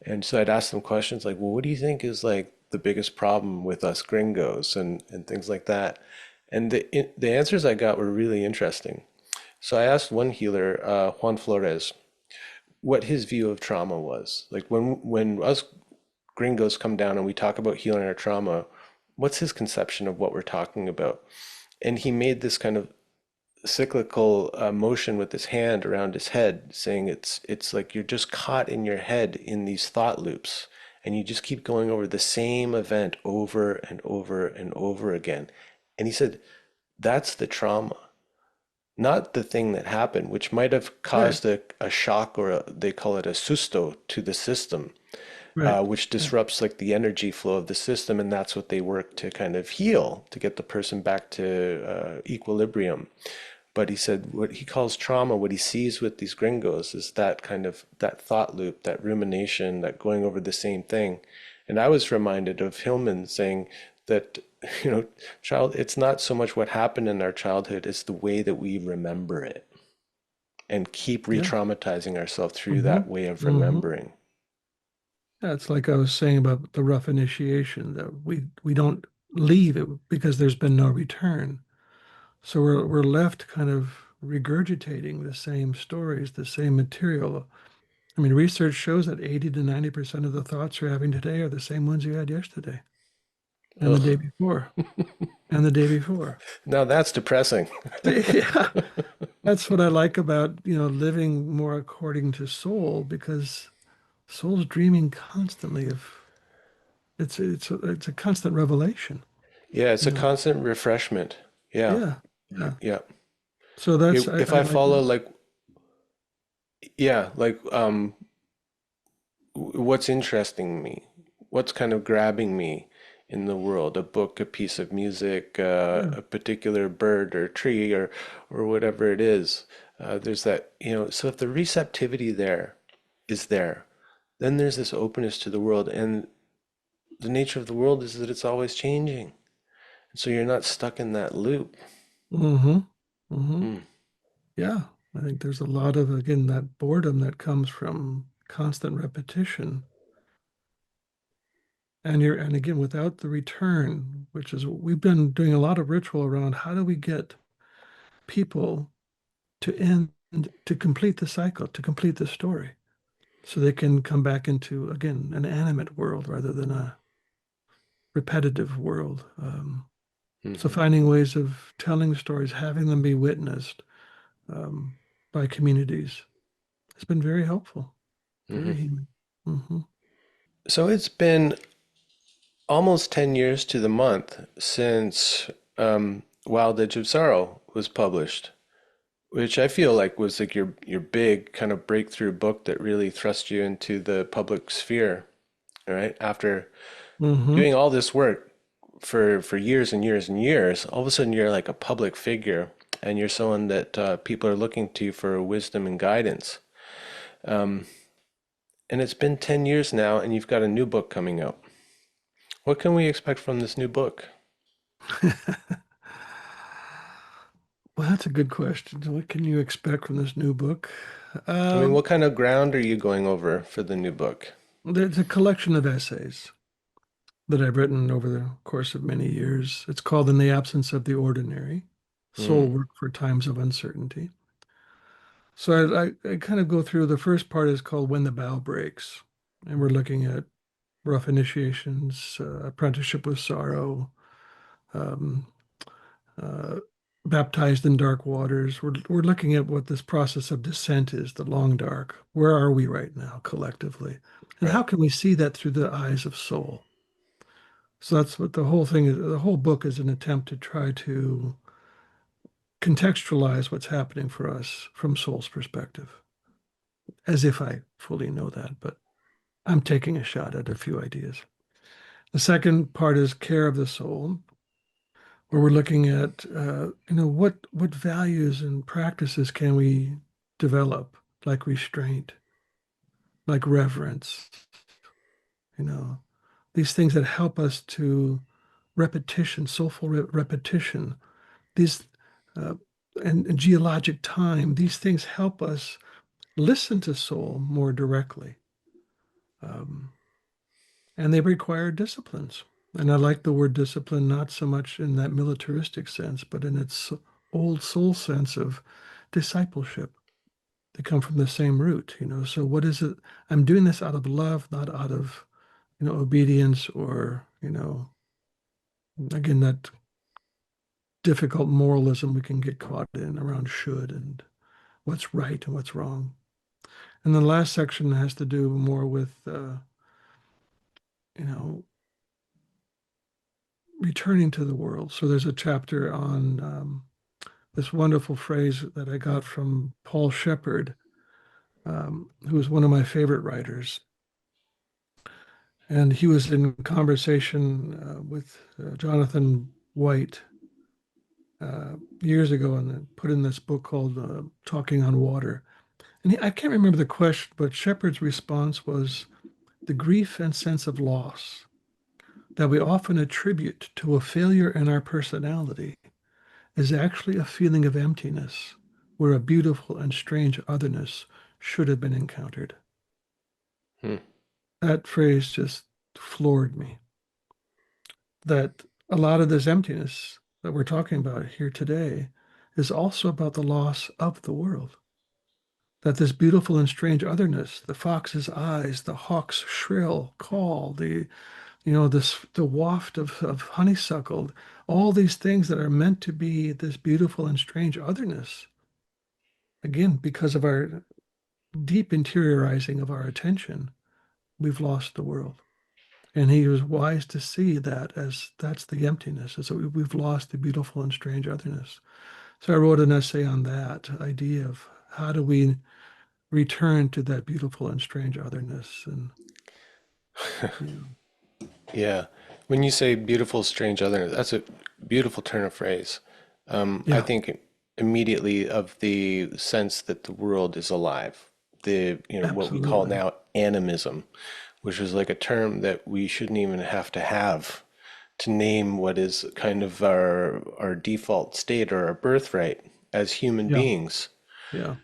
And so I'd ask them questions like, well, what do you think is like the biggest problem with us gringos and things like that? And the answers I got were really interesting. So I asked one healer, Juan Flores, what his view of trauma was. Like when us gringos come down and we talk about healing our trauma, what's his conception of what we're talking about? And he made this kind of cyclical motion with his hand around his head, saying it's like you're just caught in your head in these thought loops, and you just keep going over the same event over and over and over again. And he said that's the trauma, not the thing that happened, which might have Right. caused a shock or they call it a susto to the system, Right. which Yeah. disrupts like the energy flow of the system, and that's what they work to kind of heal to get the person back to equilibrium. But he said what he calls trauma, what he sees with these gringos is that kind of that thought loop, that rumination, that going over the same thing. And I was reminded of Hillman saying that, child, it's not so much what happened in our childhood, it's the way that we remember it and keep Yeah. re-traumatizing ourselves through Mm-hmm. that way of Mm-hmm. remembering. Yeah, it's like I was saying about the rough initiation that we don't leave it because there's been no return. So we're left kind of regurgitating the same stories, the same material. I mean, research shows that 80 to 90% of the thoughts you're having today are the same ones you had yesterday and the day Ugh. before and the day before. Now that's depressing. Yeah, that's what I like about, living more according to soul because soul's dreaming constantly of it's a constant revelation, Yeah, it's you a know. constant refreshment. Yeah, Yeah, yeah. yeah. So that's If I I like follow that. like, yeah, like what's interesting me, what's kind of grabbing me in the world, a book, a piece of music, Yeah. a particular bird or tree or whatever it is. There's that, so if the receptivity there is there, then there's this openness to the world. And the nature of the world is that it's always changing. So you're not stuck in that loop. Mm-hmm. Mm-hmm. Hmm. Yeah. I think there's a lot of, again, that boredom that comes from constant repetition. And again, without the return, which is we've been doing a lot of ritual around how do we get people to end, to complete the cycle, to complete the story, so they can come back into, again, an animate world rather than a repetitive world. So Hmm. finding ways of telling stories, having them be witnessed um, by communities has been very helpful, Hmm. very healing. Hmm. So it's been almost 10 years to the month since Wild Edge of Sorrow was published, which I feel like was like your big kind of breakthrough book that really thrust you into the public sphere, all right? After Hmm. doing all this work for years and years and years, all of a sudden you're like a public figure and you're someone that people are looking to for wisdom and guidance. And it's been 10 years now, and you've got a new book coming out. What can we expect from this new book? Well, that's a good question. So what can you expect from this new book? I mean, Um, what kind of ground are you going over for the new book? there's a collection of essays that I've written over the course of many years. It's called In the Absence of the Ordinary, Hmm. Soul Work for Times of Uncertainty. So I kind of go through the first part is called When the Bow Breaks. And we're looking at rough initiations, apprenticeship with sorrow, um, uh, baptized in dark waters. We're looking at what this process of descent is, the long dark. Where are we right now collectively? And how Right. can we see that through the eyes of soul? So that's what the whole thing is. The whole book is an attempt to try to contextualize what's happening for us from soul's perspective, as if I fully know that, but I'm taking a shot at a few ideas. The second part is care of the soul, where we're looking at what values and practices can we develop, like restraint, like reverence, you know, these things that help us to repetition, soulful repetition, these uh, and geologic time. These things help us listen to soul more directly, um, and they require disciplines. And I like the word discipline not so much in that militaristic sense, but in its old soul sense of discipleship. They come from the same root, So what is it? I'm doing this out of love, not out of, obedience or, again, that difficult moralism we can get caught in around should and what's right and what's wrong. And the last section has to do more with, you know, returning to the world. So there's a chapter on this wonderful phrase that I got from Paul Shepard, who is one of my favorite writers. And he was in conversation with Jonathan White years ago and put in this book called Talking on Water. And I can't remember the question, but Shepard's response was the grief and sense of loss that we often attribute to a failure in our personality is actually a feeling of emptiness where a beautiful and strange otherness should have been encountered. Hmm. That phrase just floored me. That a lot of this emptiness that we're talking about here today is also about the loss of the world. That this beautiful and strange otherness, the fox's eyes, the hawk's shrill call, the waft of honeysuckle, all these things that are meant to be this beautiful and strange otherness, again, because of our deep interiorizing of our attention, we've lost the world. And he was wise to see that as that's the emptiness, is that we've lost the beautiful and strange otherness. So I wrote an essay on that idea of how do we return to that beautiful and strange otherness. And, you know, Yeah. When you say beautiful, strange other, that's a beautiful turn of phrase. I yeah, think immediately of the sense that the world is alive. What we call absolutely. now animism, which is like a term that we shouldn't even have to name what is kind of our default state or our birthright as human Yeah, beings. yeah,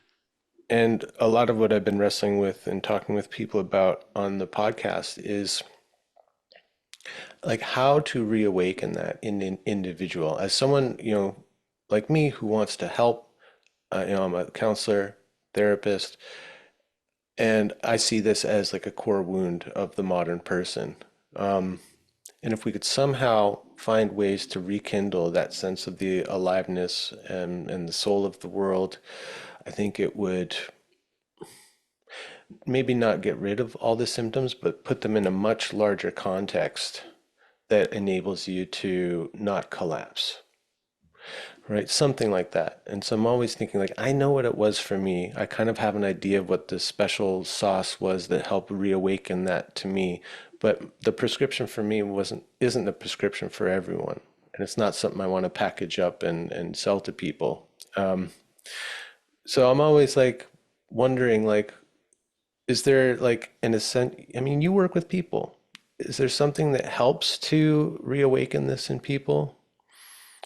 And a lot of what I've been wrestling with and talking with people about on the podcast is like how to reawaken that in an individual as someone like me who wants to help. I'm a counselor, therapist, and I see this as like a core wound of the modern person. And if we could somehow find ways to rekindle that sense of the aliveness and the soul of the world, I think it would maybe not get rid of all the symptoms, but put them in a much larger context that enables you to not collapse, right? Something like that. And so I'm always thinking, like, I know what it was for me. I kind of have an idea of what the special sauce was that helped reawaken that to me. But the prescription for me isn't the prescription for everyone. And it's not something I want to package up and sell to people. So I'm always like wondering, like, is there like an ascent? I mean, you work with people. Is there something that helps to reawaken this in people?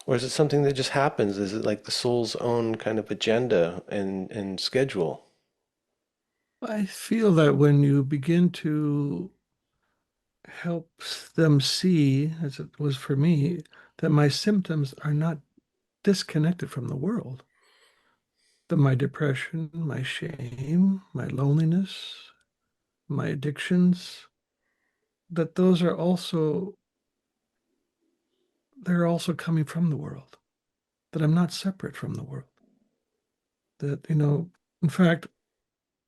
Or is it something that just happens? Is it like the soul's own kind of agenda and schedule? I feel that when you begin to help them see, as it was for me, that my symptoms are not disconnected from the world, that my depression, my shame, my loneliness, my addictions, that those are also, they're also coming from the world. that I'm not separate from the world. That, in fact,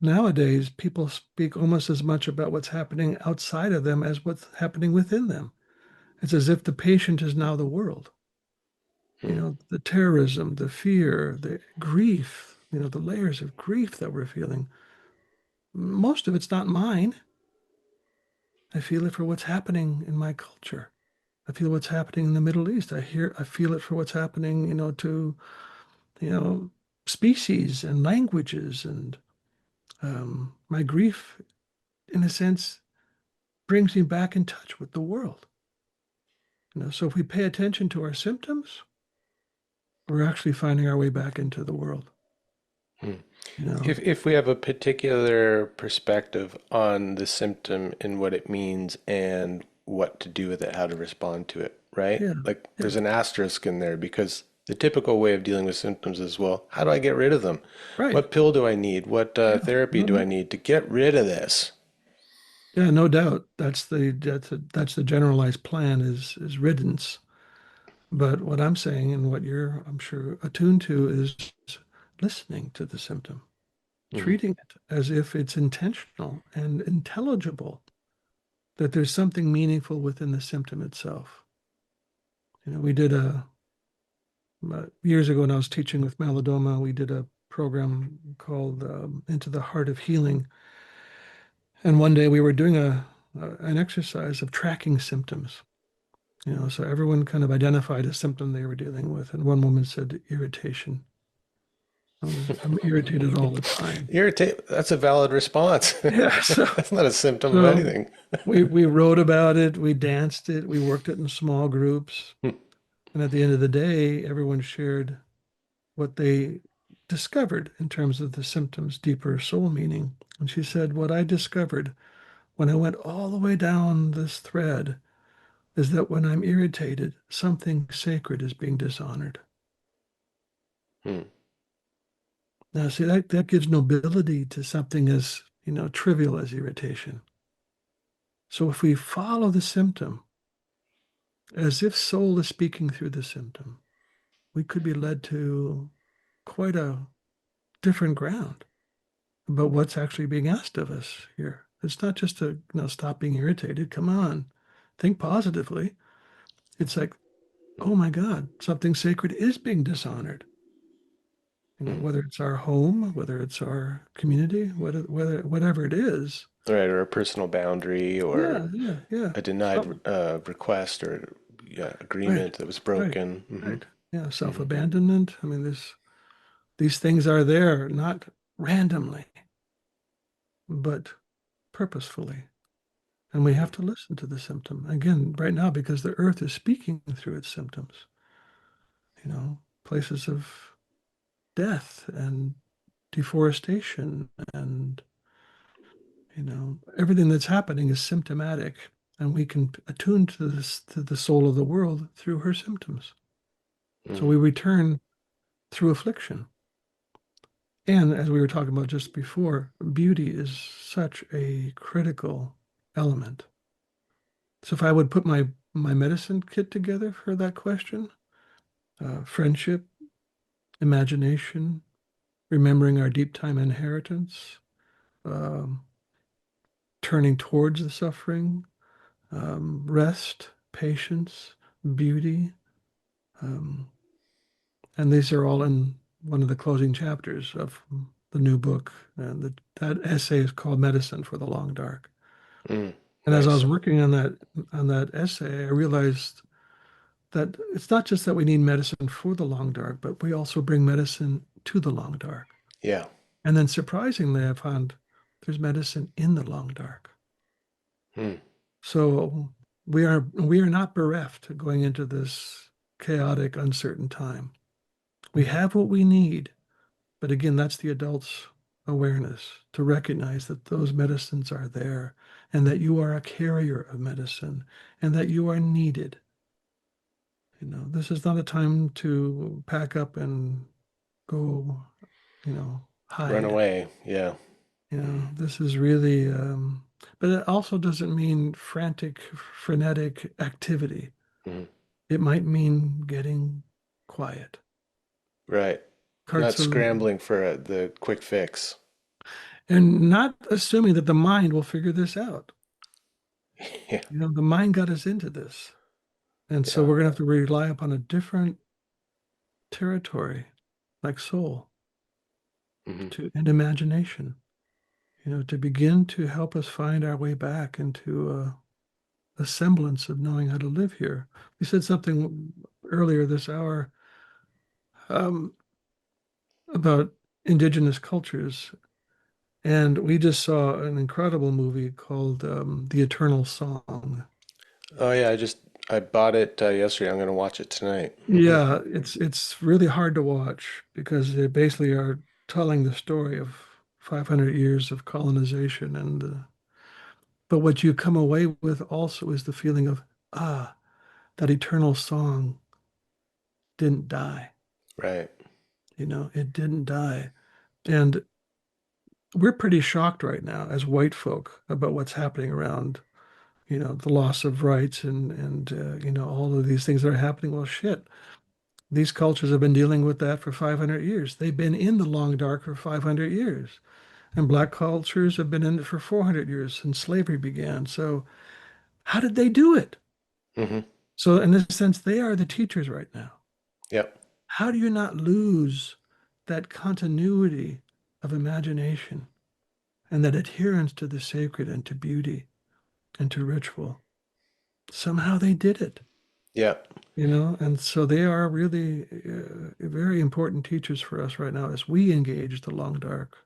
nowadays people speak almost as much about what's happening outside of them as what's happening within them. It's as if the patient is now the world. Hmm. The terrorism, the fear, the grief, the layers of grief that we're feeling. Most of it's not mine. I feel it for what's happening in my culture. I feel what's happening in the Middle East. I feel it for what's happening, to, you know, species and languages. And my grief, in a sense, brings me back in touch with the world. So if we pay attention to our symptoms, we're actually finding our way back into the world. Hmm. You know, If we have a particular perspective on the symptom and what it means and what to do with it, how to respond to it, right? yeah, Like yeah, there's an asterisk in there because the typical way of dealing with symptoms is, well, how do I get rid of them? right, What pill do I need? What yeah, therapy no do I doubt. need to get rid of this? Yeah, no doubt. That's the generalized plan is riddance. But what I'm saying and what you're, I'm sure, attuned to is listening to the symptom, Hmm. treating it as if it's intentional and intelligible, that there's something meaningful within the symptom itself. We did years ago when I was teaching with Malidoma, we did a program called Into the Heart of Healing. And one day we were doing an exercise of tracking symptoms. So everyone kind of identified a symptom they were dealing with. And one woman said irritation. I'm irritated all the time. Irritate, that's a valid response. Yeah. So That's not a symptom of so anything. we wrote about it, we danced it, we worked it in small groups. And at the end of the day, everyone shared what they discovered in terms of the symptoms' deeper soul meaning. And she said, what I discovered when I went all the way down this thread is that when I'm irritated, something sacred is being dishonored. Hmm. Now, see, that gives nobility to something as, trivial as irritation. So if we follow the symptom as if soul is speaking through the symptom, we could be led to quite a different ground about what's actually being asked of us here. It's not just to, stop being irritated. Come on, think positively. It's like, oh my God, something sacred is being dishonored. Hmm. Whether it's our home, whether it's our community, whatever it is. Right, or a personal boundary or Yeah, yeah, yeah. a denied Some, request or yeah, right, agreement that was right, broken. right. Yeah, Hmm. self-abandonment. I mean, these things are there not randomly, but purposefully. And we have to listen to the symptom again right now because the earth is speaking through its symptoms. Places of death and deforestation and everything that's happening is symptomatic, and we can attune to this to the soul of the world through her symptoms. So Hmm. we return through affliction. And as we were talking about just before, beauty is such a critical element. So if I would put my medicine kit together for that question, friendship, imagination, remembering our deep time inheritance, um, turning towards the suffering, rest, patience, beauty. Um, and these are all in one of the closing chapters of the new book. And that essay is called Medicine for the Long Dark. Mm. And as I was Nice. working on that essay, I realized that it's not just that we need medicine for the long dark, but we also bring medicine to the long dark. Yeah. And then surprisingly, I found there's medicine in the long dark. Hmm. So we are not bereft going into this chaotic, uncertain time. We have what we need, but again, that's the adult's awareness to recognize that those medicines are there and that you are a carrier of medicine and that you are needed. This is not a time to pack up and go, Run hide. away. Yeah. This is really, but it also doesn't mean frantic, frenetic activity. Hmm. It might mean getting quiet, Right. carte Not solution, scrambling for the quick fix. and not assuming that the mind will figure this out. Yeah. The mind got us into this. And so Yeah. we're going to have to rely upon a different territory, like soul, Hmm. and imagination, to begin to help us find our way back into a semblance of knowing how to live here. We said something earlier this hour um, about indigenous cultures, and we just saw an incredible movie called The Eternal Song. Oh yeah, I bought it yesterday. I'm gonna watch it tonight. Yeah, it's really hard to watch because they basically are telling the story of 500 years of colonization, and but what you come away with also is the feeling of, that eternal song didn't die. Right. It didn't die. And we're pretty shocked right now as white folk about what's happening around, the loss of rights and all of these things that are happening. Well, shit, these cultures have been dealing with that for 500 years. They've been in the long dark for 500 years. And black cultures have been in it for 400 years since slavery began. So how did they do it? Hmm. So in a sense, they are the teachers right now. Yep. How do you not lose that continuity of imagination and that adherence to the sacred and to beauty and to ritual? Somehow they did it, Yep. and so they are really very important teachers for us right now as we engage the long dark,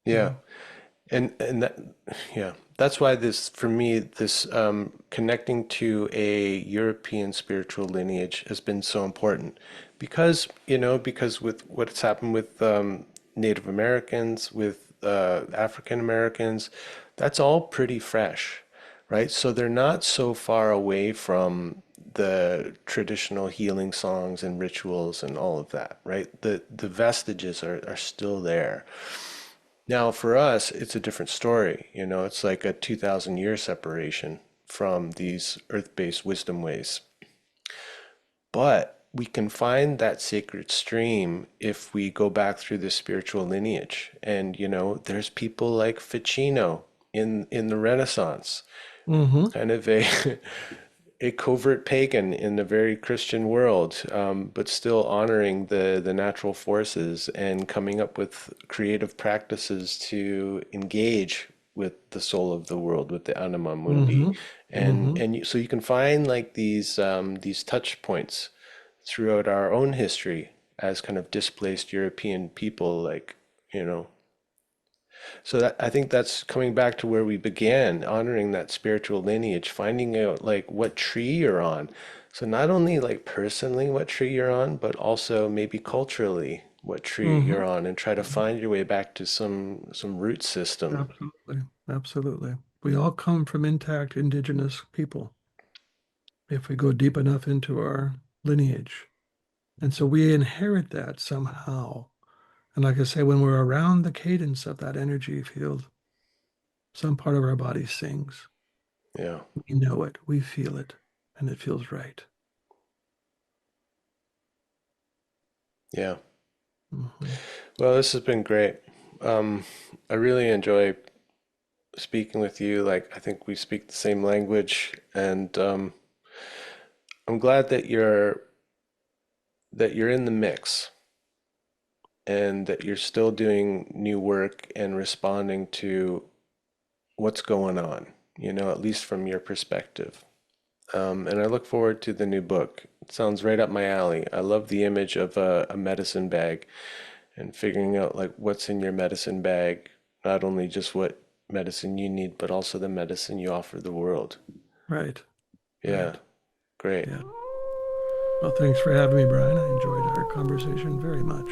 you Yeah. know. And that, yeah, that's why this, for me, this connecting to a European spiritual lineage has been so important because, because with what's happened with Native Americans, with African Americans, that's all pretty fresh, right? So they're not so far away from the traditional healing songs and rituals and all of that, right? The vestiges are still there. Now, for us, it's a different story. It's like a 2,000-year separation from these earth-based wisdom ways. But we can find that sacred stream if we go back through the spiritual lineage. And, there's people like Ficino in the Renaissance, Mm-hmm. kind of a a covert pagan in a very Christian world, but still honoring the natural forces and coming up with creative practices to engage with the soul of the world, with the anima mundi, Mm-hmm. Mm-hmm. so you can find like these touch points throughout our own history as kind of displaced European people, like you know so that I think that's coming back to where we began, honoring that spiritual lineage, finding out like what tree you're on. So not only like personally what tree you're on, but also maybe culturally what tree Mm-hmm. you're on, and try to find your way back to some root system. Absolutely. Absolutely. We all come from intact indigenous people if we go deep enough into our lineage. And so we inherit that somehow. And like I say, when we're around the cadence of that energy field, some part of our body sings. Yeah. We know it, we feel it, and it feels right. Yeah. Hmm. Well, this has been great. Um, I really enjoy speaking with you. Like, I think we speak the same language, and I'm glad that you're in the mix and that you're still doing new work and responding to what's going on, at least from your perspective. And I look forward to the new book. It sounds right up my alley. I love the image of a medicine bag and figuring out like what's in your medicine bag, not only just what medicine you need, but also the medicine you offer the world. Right, Yeah, right. great. Yeah. Well, thanks for having me, Brian. I enjoyed our conversation very much.